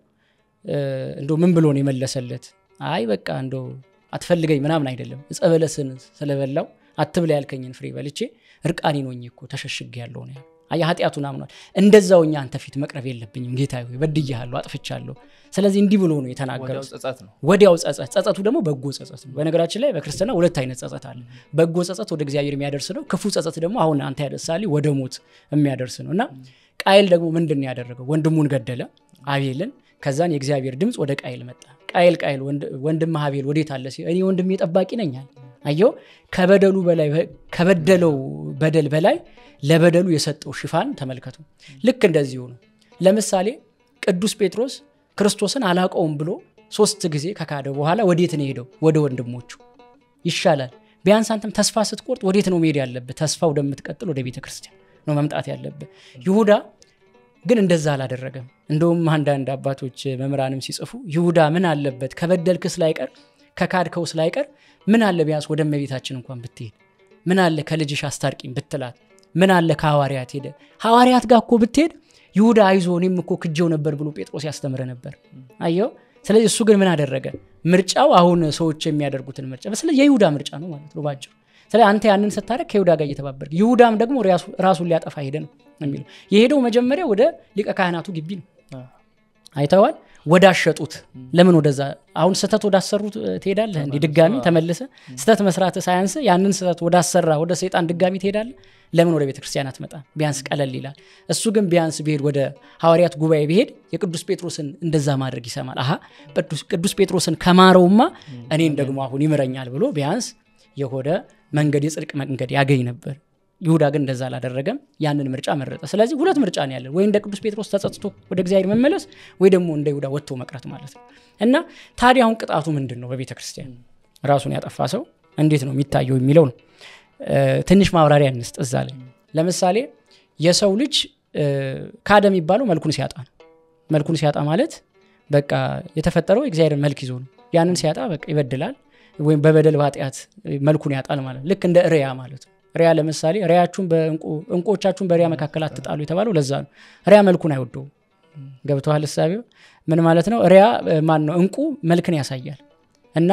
እንደው ምን ብሎ ነው የመለሰለት አይ በቃ እንደው አትፈልገኝ ምናምን አይደለም እጸበለስን ስለበላው አትብላ ያልከኝን ፍሬ በልቼ እርቃኒ ነኝ እኮ ተሸሽግ ያለው ነው ኃጢአቱን አምኗል እንደዛውኛ አንተ ፊት መቅረብ የለብኝም ጌታዬ ሆይ በድያለሁ አጥፍቻለሁ ስለዚህ እንዲህ ብሎ ነው የተናገረው ወዲያው ጸጸቱ ደግሞ በጎ ጸጸት ነው በነገራችን ላይ በክርስቲያና ሁለት አይነት ጸጸት አለ በጎ ጸጸት ወደ እግዚአብሔር የሚያደርስ ነው ክፉ ጸጸት ደግሞ አሁን አንተ ያደርሳል ወደ ሞት የሚያደርስ ነውና ቃየል ደግሞ ምንድነው ያደረገው ወንድሙን ገደለ አቤልን ከዛን የእግዚአብሔር ድምጽ ወደ ቃየል መጣ ቃየል ወንድም አቤል ወዴት አለ ሲል እኔ ወንድሜ ጠባቂ ነኝ አለ አየው ከበደሉ በላይ ከበደለው በደል በላይ ለበደሉ የሰጠው ሽፋን ተመልከቱ ልክ እንደዚህ ሆኖ ለምሳሌ ቅዱስ ጴጥሮስ ክርስቶስን አላቀውም ብሎ 3 ጊዜ ከካደ በኋላ ወዴት ነው ሄደው ወደ ወንድሞቹ ይሻላል ቢያንስ አንተም ተስፋ ስትቆርጥ ወዴት ነው መሄድ ያለበት ተስፋው ወደምትቀጥል ወደ ቤተክርስቲያን ነው መምጣት ያለበት ይሁዳ ግን እንደዛ አላደረገም እንደውም አንዳንድ አባቶች መምራንም ሲጽፉ ይሁዳ ምን አለበት ከበደልክስ ላይቀር ከካድከውስ ላይቀር ምን አለ ቢያንስ ወደ እመቤታችን እንኳን ብትሄድ ምን አለ ከልጅሽ አስታርቂኝ ብትላት ምን አለ ከሐዋርያት ሄደ ሐዋርያት ጋር እኮ ብትሄድ ይሁዳ አይዞ እኔም እኮ ክጀው ነበር ብሎ ጴጥሮስ ያስተምረ ነበር አየው ስለዚህ እሱ ግን ምን አደረገ ምርጫው አሁን ሰዎች የሚያደርጉትን ምርጫ ስለዚህ የይሁዳ ምርጫ ነው ማለት ነው ባጭሩ ስለዚህ አንተ ያንን ስታረክ ከይሁዳ ጋር እየተባበርክ ይሁዳም ደግሞ ራሱን ሊያጠፋ ሄደ ነው የሚለው የሄደው መጀመሪያ ወደ ሊቀ ካህናቱ ግቢ ነው አይተዋል ወዳሸጡት ለምን ወደዛ አሁን ስተት ወዳሰሩት ትሄዳለህ እንዴ ድጋሚ ተመለሰ ስተት መስራት ሳይንስ ያንን ስተት ወዳሰራ ወደ ሰይጣን ድጋሚ ትሄዳለህ ለምን ወደ ቤተክርስቲያናት መጣ ቢያንስ ቀለል ይላል እሱ ግን ቢያንስ ቢሄድ ወደ ሐዋርያት ጉባኤ ቢሄድ የቅዱስ ጴጥሮስን እንደዛ ማድረግ ይሰማል ቅዱስ ጴጥሮስን ከማረውማ እኔን ደግሞ አሁን ይመረኛል ብሎ ቢያንስ የሆደ መንገድ የጽድቅ መንገድ ያገኝ ነበር ይሁዳ ግን እንደዛ አላደረገም ያንን ምርጫ መረጠ ስለዚህ ሁለት ምርጫ ነው ያለው ወይ እንደ ቅዱስ ጴጥሮስ ተጸጽቶ ወደ እግዚአብሔር መመለስ ወይ ደግሞ እንደ ይሁዳ ወጥቶ መቅረት ማለት ነው እና ታዲያ አሁን ቅጣቱ ምንድነው በቤተክርስቲያን ራሱን ያጠፋ ሰው እንዴት ነው የሚታየው የሚለው ነው ትንሽ ማብራሪያ እንስጥ እዛ ላይ ለምሳሌ የሰው ልጅ ካደ የሚባለው መልኩን ሲያጣ ማለት በቃ የተፈጠረው እግዚአብሔር መልክ ይዞ ነው ያንን ሲያጣ በቃ ይበድላል ወይም በበደል ባጢያት መልኩን ያጣል ማለት ልክ እንደ ሪያ ማለት ነው ሪያ ለምሳሌ ሪያችሁን በእንቆቻችሁን በሪያ መካከል አትጣሉ የተባለው ለዛ ነው ሪያ መልኩን አይወደው ገብቷል ሐሳቢው ምን ማለት ነው ሪያ ማን ነው እንቁ መልክን ያሳያል እና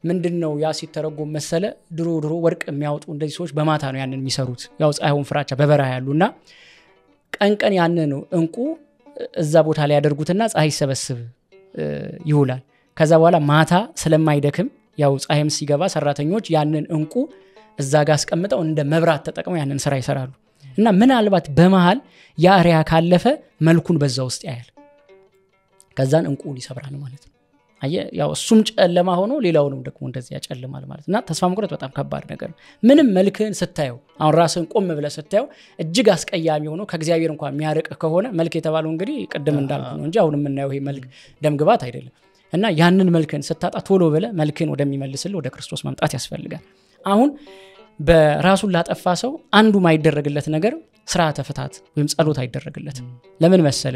ምንድነው ያ ሲተረጎም መሰለ ድሮ ወርቅ የሚያወጡ እንደዚህ ሰዎች በማታ ነው ያንን የሚሰሩት ያው ፀሐዩን ፍራቻ በበረሃ ያሉና ቀንቀን ያንን ነው እንቁ እዛ ቦታ ላይ ያደርጉትና ፀሐይ ሰበስብ ይውላል ከዛ በኋላ ማታ ስለማይደክም ያው ፀሐይም ሲገባ ሰራተኞች ያንን እንቁ እዛ ጋር አስቀምጠው እንደ መብራት ተጠቅመው ያንን ስራ ይሰራሉ እና ምናልባት በመሃል ያ ሪያ ካለፈ መልኩን በዛ ውስጥ ያያል ከዛን እንቁን ይሰብራል ማለት ነው ያው እሱም ጨለማ ሆኖ ሌላውንም ደግሞ እንደዚህ ያጨልማል ማለት እና ተስፋ መቁረጥ በጣም ከባድ ነገር ነው ምንም መልክን ስታየው አሁን ራስን ቆም ብለ ስታየው እጅግ አስቀያሚ ሆኖ ከእግዚአብሔር እንኳን የሚያርቅ ከሆነ መልክ የተባለው እንግዲህ ቅድም እንዳልኩ ነው እንጂ አሁን የምናየው ይሄ መልክ ደምግባት አይደለም እና ያንን መልክን ስታጣ ቶሎ ብለ መልክን ወደሚመልስል ወደ ክርስቶስ መምጣት ያስፈልጋል አሁን በራሱን ላጠፋ ሰው አንዱ ማይደረግለት ነገር ስርዓተ ፍታት ወይም ጸሎት አይደረግለት ለምን መሰለ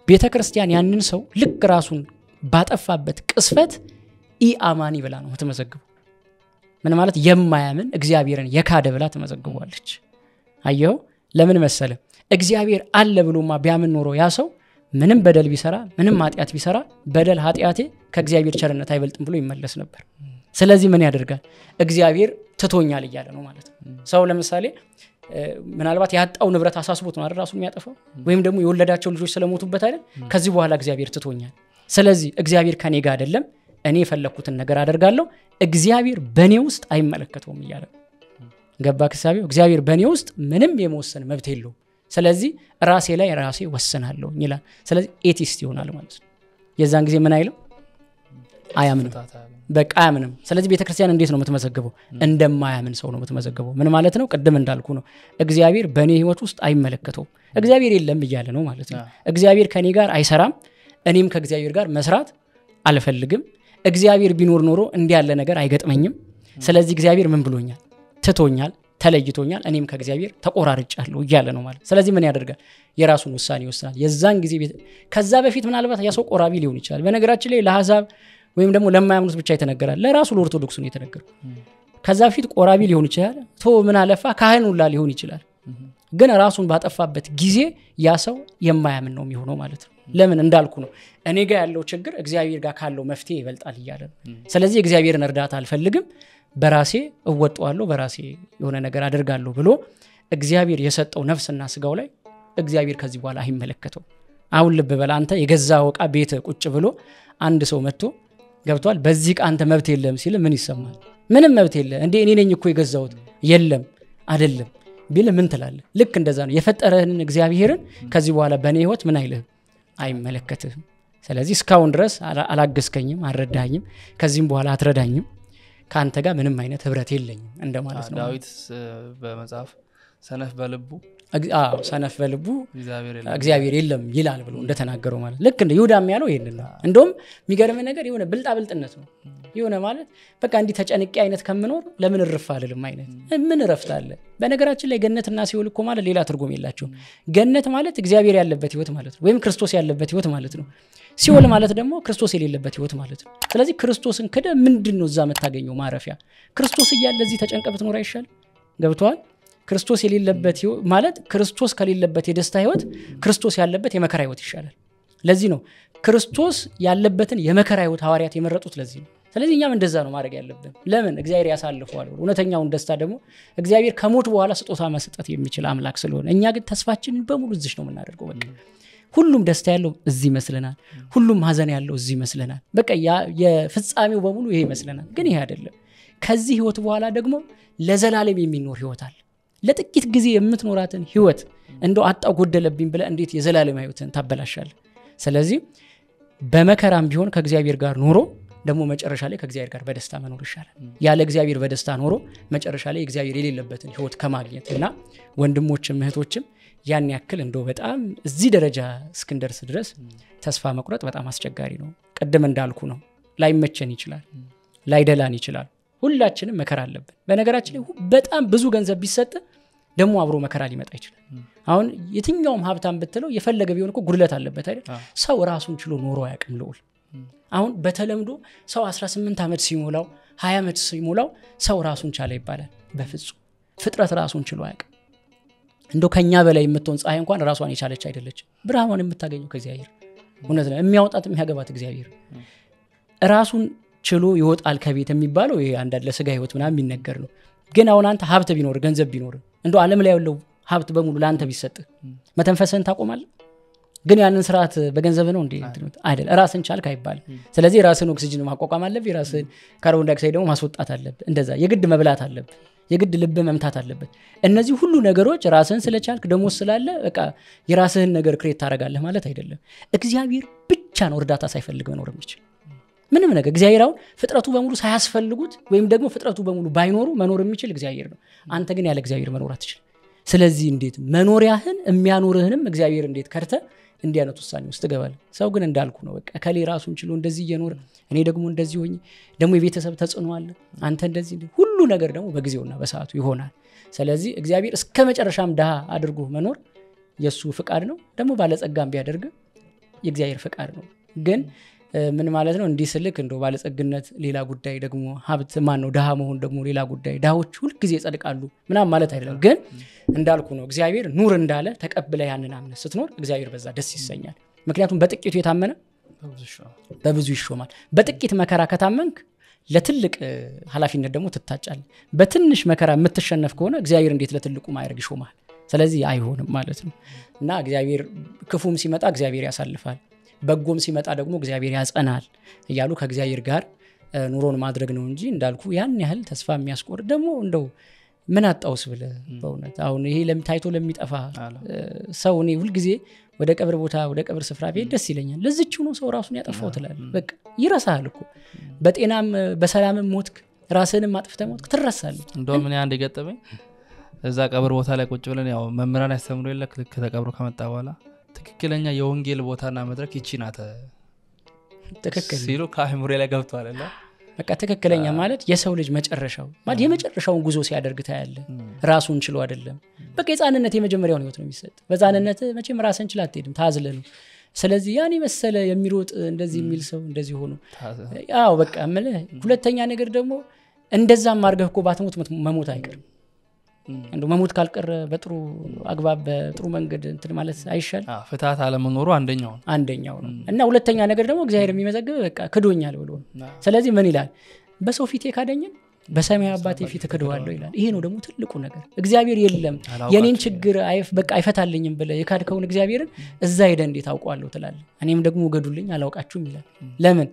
ቤተክርስቲያን ያንን ሰው ልክ ራሱን ባጠፋበት ቅስፈት ኢአማኒ ብላ ነው ተመዘግበው ምን ማለት የማያምን እግዚአብሔርን የካደ ብላ ተመዘግቧለች አየው ለምን መሰለ እግዚአብሔር አለ ብሎማ ቢያምን ኖሮ ያ ሰው ምንም በደል ቢሰራ ምንም ኃጢአት ቢሰራ በደል ኃጢአቴ ከእግዚአብሔር ቸርነት አይበልጥም ብሎ ይመለስ ነበር ስለዚህ ምን ያደርጋል እግዚአብሔር ትቶኛል ይያለ ነው ማለት ነው ሰው ለምሳሌ ምናልባት ያጣው ንብረት አሳስቦት ነው ራሱን የሚያጠፋው ወይም ደግሞ የወለዳቸው ልጆች ስለሞቱበት አይደል ከዚህ በኋላ እግዚአብሔር ትቶኛል ስለዚህ እግዚአብሔር ከኔ ጋር አይደለም እኔ ፈለኩትን ነገር አደርጋለሁ እግዚአብሔር በኔ ውስጥ አይመለከተውም ይያለ ገባክ ሳቢው እግዚአብሔር በኔ ውስጥ ምንም የመወሰን መብት የለውም ስለዚህ ራሴ ላይ ራሴ ወሰናለሁ ይላል ስለዚህ ኤቲስት ይሆናል ማለት ነው የዛን ጊዜ ምን አይለው አያምንም በቃ አያምንም ስለዚህ ቤተክርስቲያን እንዴት ነው የምትመዘግበው እንደማያምን ሰው ነው የምትመዘግበው ምን ማለት ነው ቅድም እንዳልኩ ነው እግዚአብሔር በኔ ህይወት ውስጥ አይመለከተውም እግዚአብሔር የለም ይያለ ነው ማለት ነው እግዚአብሔር ከኔ ጋር አይሰራም እኔም ከእግዚአብሔር ጋር መስራት አልፈልግም እግዚአብሔር ቢኖር ኖሮ እንዲህ ያለ ነገር አይገጥመኝም ስለዚህ እግዚአብሔር ምን ብሎኛል ትቶኛል ተለይቶኛል እኔም ከእግዚአብሔር ተቆራርጫለሁ ይያለ ነው ማለት ስለዚህ ምን ያደርጋል የራሱን ውሳኔ ይወስናል የዛን ጊዜ ከዛ በፊት ምናልባት ያ ሰው ቆራቢ ሊሆን ይችላል በነገራችን ላይ ለሐሳብ ወይም ደግሞ ለማያምኑት ብቻ የተነገራል ለራሱ ለኦርቶዶክስ ነው የተነገረው ከዛ በፊት ቆራቢ ሊሆን ይችላል ምን አለፋ ካህን ሁላ ሊሆን ይችላል ግን ራሱን ባጠፋበት ጊዜ ያ ሰው የማያምን ነው የሚሆነው ማለት ነው ለምን እንዳልኩ ነው እኔ ጋር ያለው ችግር እግዚአብሔር ጋር ካለው መፍትሄ ይበልጣል ይያለ ስለዚህ እግዚአብሔርን እርዳታ አልፈልግም በራሴ እወጣዋለሁ በራሴ የሆነ ነገር አደርጋለሁ ብሎ እግዚአብሔር የሰጠው ነፍስና ስጋው ላይ እግዚአብሔር ከዚህ በኋላ አይመለከተው አሁን ልብ በል አንተ የገዛው ዕቃ ቤት ቁጭ ብሎ አንድ ሰው መጥቶ ገብቷል በዚህ ዕቃ አንተ መብት የለም ሲል ምን ይሰማል ምንም መብት የለ እንዴ እኔ ነኝ እኮ የገዛውት የለም አይደለም ቢል ምን ትላለህ ልክ እንደዛ ነው የፈጠረህን እግዚአብሔርን ከዚህ በኋላ በኔ ህይወት ምን አይልህም አይመለከትህም ስለዚህ እስካሁን ድረስ አላገስከኝም አልረዳኝም ከዚህም በኋላ አትረዳኝም ካንተ ጋር ምንም አይነት ህብረት የለኝም እንደማለት ነው ዳዊት በመጽሐፍ ሰነፍ በልቡ ሰነፍ በልቡ እግዚአብሔር የለም ይላል ብሎ እንደተናገረው ማለት ልክ እንደ ይሁዳም ያለው ይሄንን ነው እንደውም የሚገርም ነገር የሆነ ብልጣብልጥነት ነው የሆነ ማለት በቃ እንዲ ተጨንቄ አይነት ከምኖር ለምን እርፍ አልልም አይነት ምን እረፍት አለ በነገራችን ላይ ገነትና ሲኦል እኮ ማለት ሌላ ትርጉም የላቸው ገነት ማለት እግዚአብሔር ያለበት ህይወት ማለት ነው ወይም ክርስቶስ ያለበት ህይወት ማለት ነው ሲኦል ማለት ደግሞ ክርስቶስ የሌለበት ህይወት ማለት ነው ስለዚህ ክርስቶስን ከደ ምንድነው እዛ መታገኘው ማረፊያ ክርስቶስ እያለ እዚህ ተጨንቀበት ኖር አይሻል ገብቷል ክርስቶስ የሌለበት ማለት ክርስቶስ ከሌለበት የደስታ ህይወት ክርስቶስ ያለበት የመከራ ህይወት ይሻላል ለዚህ ነው ክርስቶስ ያለበትን የመከራ ህይወት ሐዋርያት የመረጡት ለዚህ ነው ስለዚህ እኛም እንደዛ ነው ማድረግ ያለብን ለምን እግዚአብሔር ያሳልፈዋል እውነተኛውን ደስታ ደግሞ እግዚአብሔር ከሞት በኋላ ስጦታ መስጠት የሚችል አምላክ ስለሆነ እኛ ግን ተስፋችንን በሙሉ እዚህ ነው የምናደርገው በቃ ሁሉም ደስታ ያለው እዚህ መስለናል ሁሉም ሀዘን ያለው እዚህ መስለናል በቃ የፍጻሜው በሙሉ ይሄ መስለናል ግን ይሄ አይደለም ከዚህ ህይወት በኋላ ደግሞ ለዘላለም የሚኖር ህይወት አለ ለጥቂት ጊዜ የምትኖራትን ህይወት እንደው አጣው ጎደለብኝ ብለ እንዴት የዘላለም ህይወትን ታበላሻለህ ስለዚህ በመከራም ቢሆን ከእግዚአብሔር ጋር ኖሮ ደግሞ መጨረሻ ላይ ከእግዚአብሔር ጋር በደስታ መኖር ይሻላል ያለ እግዚአብሔር በደስታ ኖሮ መጨረሻ ላይ እግዚአብሔር የሌለበትን ህይወት ከማግኘትና ወንድሞችም እህቶችም ያን ያክል እንደው በጣም እዚህ ደረጃ እስክንደርስ ድረስ ተስፋ መቁረጥ በጣም አስቸጋሪ ነው ቀደም እንዳልኩ ነው ላይመቸን ይችላል ላይደላን ይችላል ሁላችንም መከራ አለብን በነገራችን ላይ በጣም ብዙ ገንዘብ ቢሰጥ ደግሞ አብሮ መከራ ሊመጣ ይችላል አሁን የትኛውም ሀብታም ብትለው የፈለገ ቢሆን እኮ ጉድለት አለበት አይደል ሰው ራሱን ችሎ ኖሮ ያቅም ልውል አሁን በተለምዶ ሰው 18 አመት ሲሞላው 20 አመት ሲሞላው ሰው ራሱን ቻለ ይባላል በፍጹም ፍጥረት ራሱን ችሎ ያቅም እንደው ከኛ በላይ የምትሆን ፀሐይ እንኳን ራሷን የቻለች አይደለች ብርሃኑን የምታገኘው ከእግዚአብሔር እውነት ነው የሚያወጣት የሚያገባት እግዚአብሔር ራሱን ችሎ ይወጣል ከቤት የሚባለው ይሄ አንዳንድ ለስጋ ህይወት ምናምን የሚነገር ነው ግን አሁን አንተ ሀብት ቢኖር ገንዘብ ቢኖር እንደው ዓለም ላይ ያለው ሀብት በሙሉ ለአንተ ቢሰጥ መተንፈስን ታቆማለህ ግን ያንን ስርዓት በገንዘብ ነው እንዴ አይደል ራስን ቻልክ አይባል ስለዚህ ራስን ኦክሲጅን ማቋቋም አለብህ ራስን ካርቦን ዳይኦክሳይድ ደግሞ ማስወጣት አለብህ እንደዛ የግድ መብላት አለብህ የግድ ልብ መምታት አለበት እነዚህ ሁሉ ነገሮች ራስን ስለቻልክ ደግሞ ስላለ በቃ የራስህን ነገር ክሬት ታረጋለህ ማለት አይደለም እግዚአብሔር ብቻ ነው እርዳታ ሳይፈልግ መኖር የሚችል ምንም ነገር እግዚአብሔር አሁን ፍጥረቱ በሙሉ ሳያስፈልጉት ወይም ደግሞ ፍጥረቱ በሙሉ ባይኖሩ መኖር የሚችል እግዚአብሔር ነው አንተ ግን ያለ እግዚአብሔር መኖር አትችልም ስለዚህ እንዴት መኖሪያህን የሚያኖርህንም እግዚአብሔር እንዴት ከርተ እንዲያነት ውሳኔ ውስጥ ገባል ሰው ግን እንዳልኩ ነው በቃ ከሌ ራሱን ችሎ እንደዚህ እየኖረ እኔ ደግሞ እንደዚህ ሆኜ ደግሞ የቤተሰብ ተጽዕኖ አለ አንተ እንደዚህ ሁሉ ነገር ደግሞ በጊዜውና በሰዓቱ ይሆናል ስለዚህ እግዚአብሔር እስከ መጨረሻም ደሃ አድርጎ መኖር የሱ ፍቃድ ነው ደግሞ ባለጸጋም ቢያደርግ የእግዚአብሔር ፍቃድ ነው ግን ምን ማለት ነው እንዲህ ስልክ እንደው ባለጸግነት ሌላ ጉዳይ ደግሞ ሀብት ማን ነው ደሃ መሆን ደግሞ ሌላ ጉዳይ ደሃዎች ሁሉ ጊዜ ይጸድቃሉ ምናም ማለት አይደለም ግን እንዳልኩ ነው እግዚአብሔር ኑር እንዳለ ተቀበለ ያንን አምነህ ስትኖር እግዚአብሔር በዛ ደስ ይሰኛል ምክንያቱም በጥቂቱ የታመነ በብዙ ይሾማል በጥቂት መከራ ከታመንክ ለትልቅ ኃላፊነት ደግሞ ትታጫለህ በትንሽ መከራ የምትሸነፍ ከሆነ እግዚአብሔር እንዴት ለትልቁ ማይረግ ይሾማል ስለዚህ አይሆንም ማለት ነው እና እግዚአብሔር ክፉም ሲመጣ እግዚአብሔር ያሳልፋል በጎም ሲመጣ ደግሞ እግዚአብሔር ያጸናል እያሉ ከእግዚአብሔር ጋር ኑሮን ማድረግ ነው እንጂ እንዳልኩ ያን ያህል ተስፋ የሚያስቆርጥ ደግሞ እንደው ምን አጣውስ ብለ በእውነት አሁን ይሄ ለምታይቶ ለሚጠፋ ሰው እኔ ሁሉ ጊዜ ወደ ቀብር ቦታ ወደ ቀብር ስፍራ ቤት ደስ ይለኛል ለዚህው ነው ሰው ራሱን ያጠፋው ትላል በቃ ይረሳል እኮ በጤናም በሰላምም ሞትክ ራስህንም አጥፍተህ ሞትክ ትረሳለህ እንደው ምን አንድ ገጠመኝ እዛ ቀብር ቦታ ላይ ቁጭ ብለን ያው መምህራን ያስተምሩ ይልክ ተቀብሮ ከመጣ በኋላ ትክክለኛ የወንጌል ቦታና መድረክ ይቺናተ ትክክል ሲሉ ካህሙሬ ላይ ገብቷል አይደል በቃ ትክክለኛ ማለት የሰው ልጅ መጨረሻው ማለት የመጨረሻውን ጉዞ ሲያደርግ ታያለ ራሱን ችሎ አይደለም በቃ የጻንነት የመጀመሪያው ህይወት ነው የሚሰጥ በጻንነት መቼም ራስን ችላ አትሄድም ታዝለ ነው ስለዚህ ያኔ መሰለ የሚሮጥ እንደዚህ የሚል ሰው እንደዚህ ሆኖ ያው በቃ ማለት ሁለተኛ ነገር ደግሞ እንደዛም ማርገህ እኮ ባትሞት መሞት አይቀርም እንደው መሞት ካልቀረ በጥሩ አግባብ በጥሩ መንገድ እንትን ማለት አይሻል ፍታት አለ መኖሩ አንደኛው ነው እና ሁለተኛ ነገር ደግሞ እግዚአብሔር የሚመዘግብ በቃ ክዶኛል ብሎ ስለዚህ ምን ይላል በሰው ፊት የካደኝ በሰማይ አባቴ ፊት እከደዋለሁ ይላል። ይሄ ነው ደግሞ ትልቁ ነገር። እግዚአብሔር የለም የኔን ችግር በቃ አይፈታልኝም ብለ የካድከውን እግዚአብሔርን እዛ ሄደ እንዴት አውቀዋለሁ ትላለህ? እኔም ደግሞ ገዱልኝ አላውቃችሁም ይላል። ለምን?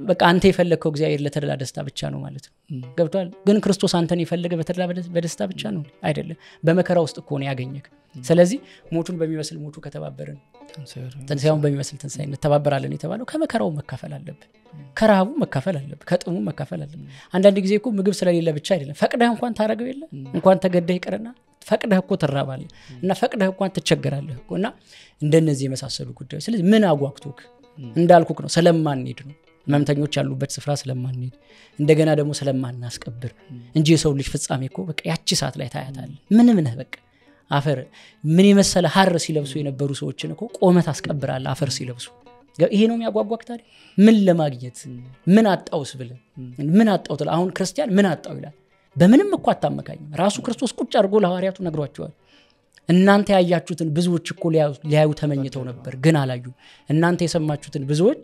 በቃ አንተ የፈለከው እግዚአብሔር ለተድላ ደስታ ብቻ ነው ማለት ነው። ገብቷል? ግን ክርስቶስ አንተን የፈለገ በተድላ በደስታ ብቻ ነው አይደለም። በመከራ ውስጥ እኮ ነው ያገኘክ። ስለዚህ ሞቱን በሚመስል ሞቱ ከተባበርን ትንሣኤውን በሚመስል ትንሣኤ እንተባበራለን የተባለው ከመከራው መካፈል አለብን፣ ከረሃቡ መካፈል አለብን፣ ከጥሙ መካፈል አለብን። አንዳንድ ጊዜ እኮ ምግብ ስለሌለ ብቻ አይደለም ፈቅደህ እንኳን ታረገው የለ እንኳን ተገደህ ይቀርና ፈቅደህ እኮ ትራባለህ እና ፈቅደህ እንኳን ትቸገራለህ እኮና እንደነዚህ የመሳሰሉ ጉዳዮች። ስለዚህ ምን አጓግቶክ እንዳልኩክ ነው ስለማንሄድ ነው መምተኞች ያሉበት ስፍራ ስለማንሄድ እንደገና ደግሞ ስለማናስቀብር እንጂ የሰው ልጅ ፍጻሜ እኮ በቃ ያቺ ሰዓት ላይ ታያታለህ። ምንም ነህ በቃ አፈር ምን የመሰለ ሐር ሲለብሱ የነበሩ ሰዎችን እኮ ቆመት አስቀብራለህ አፈር ሲለብሱ። ይሄ ነው የሚያጓጓክ ታዲያ ምን ለማግኘት ምን አጣውስ ብለ ምን አጣው ትላለህ? አሁን ክርስቲያን ምን አጣው ይላል። በምንም እኮ አታመካኝ። ራሱ ክርስቶስ ቁጭ አድርጎ ለሐዋርያቱ ነግሯቸዋል። እናንተ ያያችሁትን ብዙዎች እኮ ሊያዩ ተመኝተው ነበር ግን አላዩ። እናንተ የሰማችሁትን ብዙዎች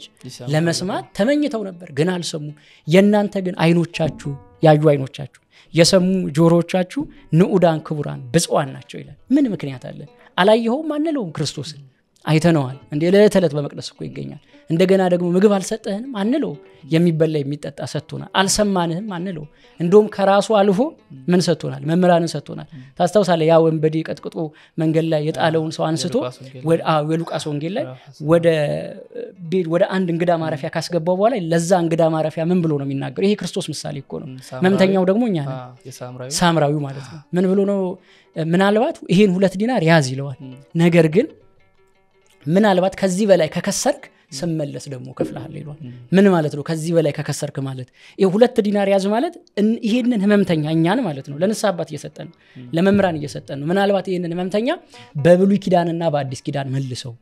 ለመስማት ተመኝተው ነበር ግን አልሰሙ። የናንተ ግን አይኖቻችሁ ያዩ አይኖቻችሁ የሰሙ ጆሮዎቻችሁ ንዑዳን ክቡራን ብፁዓን ናቸው ይላል። ምን ምክንያት አለ? አላየኸውም አንለውም ክርስቶስን አይተነዋል እንዴ ለተለት በመቅደስ እኮ ይገኛል። እንደገና ደግሞ ምግብ አልሰጠህንም አንለው፣ የሚበላ የሚጠጣ ሰጥቶናል። አልሰማንህም አንለው፣ እንደውም ከራሱ አልፎ ምን ሰጥቶናል? መምህራንን ሰጥቶናል። ታስታውሳለህ? ያ ወንበዴ ቀጥቅጦ መንገድ ላይ የጣለውን ሰው አንስቶ የሉቃስ ወንጌል ላይ ወደ አንድ እንግዳ ማረፊያ ካስገባው በኋላ ለዛ እንግዳ ማረፊያ ምን ብሎ ነው የሚናገረው? ይሄ ክርስቶስ ምሳሌ እኮ ነው። መምተኛው ደግሞ እኛ ነን፣ ሳምራዊው ማለት ነው። ምን ብሎ ነው? ምናልባት ይሄን 2 ዲናር ያዝ ይለዋል። ነገር ግን ምናልባት ከዚህ በላይ ከከሰርክ ስመለስ ደግሞ ከፍልሃል ይሏል። ምን ማለት ነው? ከዚህ በላይ ከከሰርክ ማለት ይሄ 2 ዲናር ያዝ ማለት ይሄንን ህመምተኛ እኛን ማለት ነው ለንስሐ አባት እየሰጠን ለመምራን እየሰጠን ነው። ምናልባት ይሄንን ህመምተኛ በብሉይ ኪዳንና በአዲስ ኪዳን መልሰው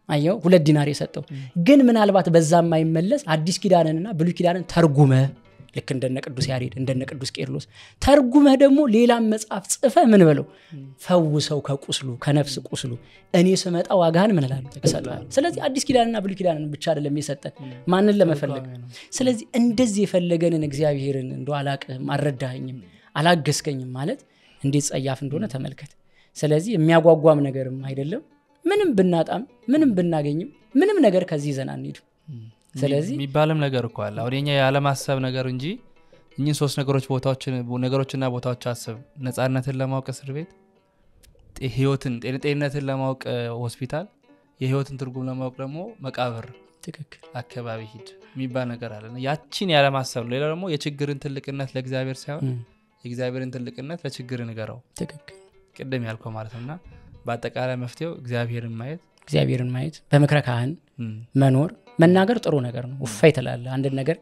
አየው 2 ዲናር የሰጠው ግን ምናልባት በዛም አይመለስ አዲስ ኪዳንንና ብሉይ ኪዳንን ተርጉመ ልክ እንደነ ቅዱስ ያሬድ እንደነ ቅዱስ ቄርሎስ ተርጉመ ደግሞ ሌላ መጽሐፍ ጽፈ ምን በለው ፈውሰው ከቁስሉ ከነፍስ ቁስሉ እኔ ስመጣ ዋጋን ምን እላለሁ እሰጣለሁ። ስለዚህ አዲስ ኪዳንና ብሉይ ኪዳንን ብቻ አይደለም የሰጠን ማንን ለመፈለግ። ስለዚህ እንደዚህ የፈለገንን እግዚአብሔርን እንደው አላቀህም አልረዳኸኝም አላገስከኝም ማለት እንዴት ጸያፍ እንደሆነ ተመልከት። ስለዚህ የሚያጓጓም ነገርም አይደለም። ምንም ብናጣም ምንም ብናገኝም ምንም ነገር ከዚህ ዘና እንሂድ። ስለዚህ የሚባልም ነገር እኮ አለ አሁን የኛ ያለማሰብ ነገር እንጂ እኚህን 3 ነገሮችና ቦታዎች አስብ። ነፃነትን ለማወቅ እስር ቤት፣ ህይወትን ጤንነትን ለማወቅ ሆስፒታል፣ የህይወትን ትርጉም ለማወቅ ደግሞ መቃብር ትክክል አካባቢ ሂድ የሚባል ነገር አለ። ያቺን ያለማሰብ ነው። ሌላ ደግሞ የችግርን ትልቅነት ለእግዚአብሔር ሳይሆን የእግዚአብሔርን ትልቅነት ለችግር ንገረው። ትክክል ቅድም ያልከው ማለት ነውና በአጠቃላይ መፍትሄው እግዚአብሔርን ማየት በመክረ ካህን መኖር መናገር ጥሩ ነገር ነው። ወፋይ ተላለ አንድ ነገር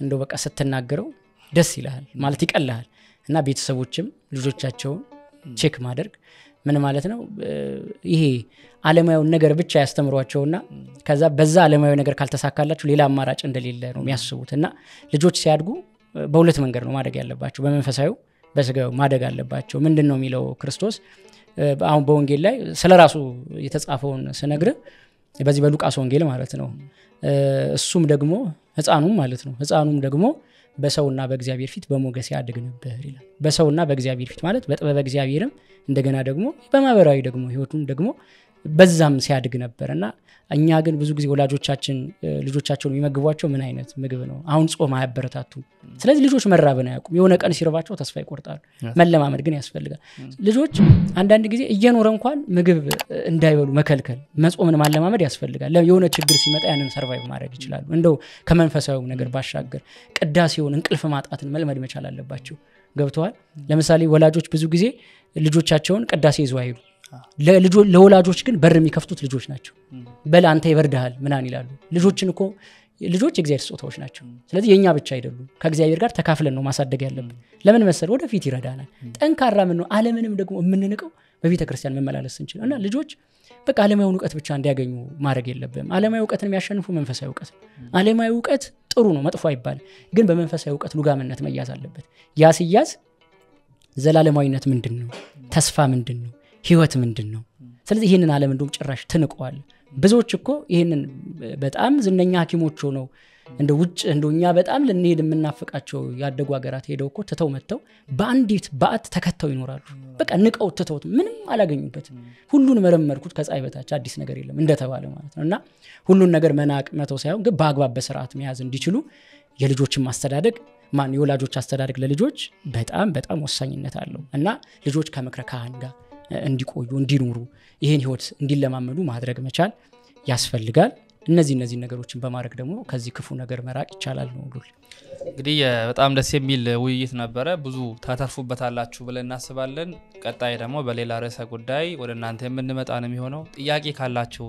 እንደው በቃ ስትናገረው ደስ ይላል ማለት ይቀላል። እና ቤተሰቦችም ልጆቻቸውን ቼክ ማድረግ ምን ማለት ነው? ይሄ ዓለማዊው ነገር ብቻ ያስተምሯቸውና ከዛ በዛ ዓለማዊው ነገር ካልተሳካላችሁ ሌላ አማራጭ እንደሌለ ነው የሚያስቡትና ልጆች ሲያድጉ በሁለት መንገድ ነው ማደግ ያለባቸው። በመንፈሳዊው በስጋው ማደግ አለባቸው። ምንድነው የሚለው ክርስቶስ አሁን በወንጌል ላይ ስለራሱ የተጻፈውን ስነግር በዚህ በሉቃስ ወንጌል ማለት ነው። እሱም ደግሞ ህፃኑም ማለት ነው ህፃኑም ደግሞ በሰውና በእግዚአብሔር ፊት በሞገስ ያድግ ነበር ይላል። በሰውና በእግዚአብሔር ፊት ማለት በጥበብ እግዚአብሔርም እንደገና ደግሞ በማህበራዊ ደግሞ ህይወቱን ደግሞ በዛም ሲያድግ ነበርና እኛ ግን ብዙ ጊዜ ወላጆቻችን ልጆቻቸውን የሚመግቧቸው ምን አይነት ምግብ ነው? አሁን ጾም አያበረታቱ። ስለዚህ ልጆች መራብን አያውቁም። የሆነ ቀን ሲርባቸው ተስፋ ይቆርጣሉ። መለማመድ ግን ያስፈልጋል። ልጆች አንዳንድ ጊዜ እየኖረ እንኳን ምግብ እንዳይበሉ መከልከል መጾምን ማለማመድ ያስፈልጋል። የሆነ ችግር ሲመጣ ያንን ሰርቫይቭ ማድረግ ይችላሉ። እንደው ከመንፈሳዊ ነገር ባሻገር ቅዳሴውን እንቅልፍ ማጣትን መልመድ መቻል አለባቸው። ገብተዋል? ለምሳሌ ወላጆች ብዙ ጊዜ ልጆቻቸውን ቅዳሴ ይዘው አይሉ ለወላጆች ግን በር የሚከፍቱት ልጆች ናቸው። በል አንተ ይበርዳል ምናን ይላሉ። ልጆች እግዚአብሔር ስጦታዎች ናቸው። ስለዚህ የኛ ብቻ አይደሉም። ከእግዚአብሔር ጋር ተካፍለን ነው ማሳደግ ያለብን። ለምን መሰል ወደፊት ይረዳናል። ጠንካራ ምን ነው ዓለምንም ደግሞ የምንንቀው በቤተ ክርስቲያን መመላለስ እንችላለን። እና ልጆች በቃ ዓለማዊ ዕውቀት ብቻ እንዲያገኙ ማድረግ የለብንም። ዓለማዊ ዕውቀትን የሚያሸንፉ መንፈሳዊ ዕውቀት። ዓለማዊ ዕውቀት ጥሩ ነው መጥፎ አይባልም። ግን በመንፈሳዊ ዕውቀት ሉጋምነት መያዝ አለበት። ያ ሲያዝ ዘላለማዊነት ምንድነው? ተስፋ ምንድነው? ህይወት ምንድነው? ስለዚህ ይሄንን ዓለም እንደውም ጭራሽ ትንቀዋል። ብዙዎች እኮ ይሄንን በጣም ዝነኛ ሐኪሞች ሆነው እንደ ውጭ እንደኛ በጣም ለነሄድ የምናፈቃቸው ያደጉ ሀገራት ሄደው እኮ ተተው መተው በአንዲት ባዓት ተከተው ይኖራሉ በቃ ንቀው ተተው ምንም አላገኙበትም ሁሉን መረመርኩት ከጻይ በታች አዲስ ነገር የለም እንደተባለ ማለት ነውና ሁሉን ነገር መናቅ መተው ሳይሆን ግን በአግባብ በስርዓት መያዝ እንዲችሉ የልጆችን ማስተዳደግ ማን የወላጆች አስተዳደግ ለልጆች በጣም ወሳኝነት አለው እና ልጆች ከመክረ ካህን ጋር እንዲቆዩ እንዲኖሩ ይሄን ህይወት እንዲለማመዱ ማድረግ መቻል ያስፈልጋል እነዚህ ነገሮችን በማድረግ ደግሞ ከዚህ ክፉ ነገር መራቅ ይቻላል ነው ሁሉ እንግዲህ በጣም ደስ የሚል ውይይት ነበረ ብዙ ታተርፉበታላችሁ ብለን እናስባለን ቀጣይ ደግሞ በሌላ ርዕሰ ጉዳይ ወደ እናንተ የምንመጣ ነው የሚሆነው ጥያቄ ካላችሁ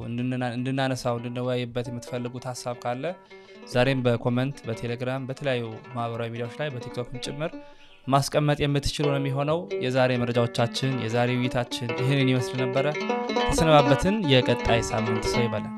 እንድናነሳው እንድንወያይበት የምትፈልጉት ሐሳብ ካለ ዛሬም በኮሜንት በቴሌግራም በተለያዩ ማህበራዊ ሚዲያዎች ላይ በቲክቶክም ጭምር ማስቀመጥ የምትችሉ ነው የሚሆነው የዛሬ መረጃዎቻችን የዛሬ ውይይታችን ይሄንን ይመስል ነበር ተሰነባበትን የቀጣይ ሳምንት ሰው ይበላል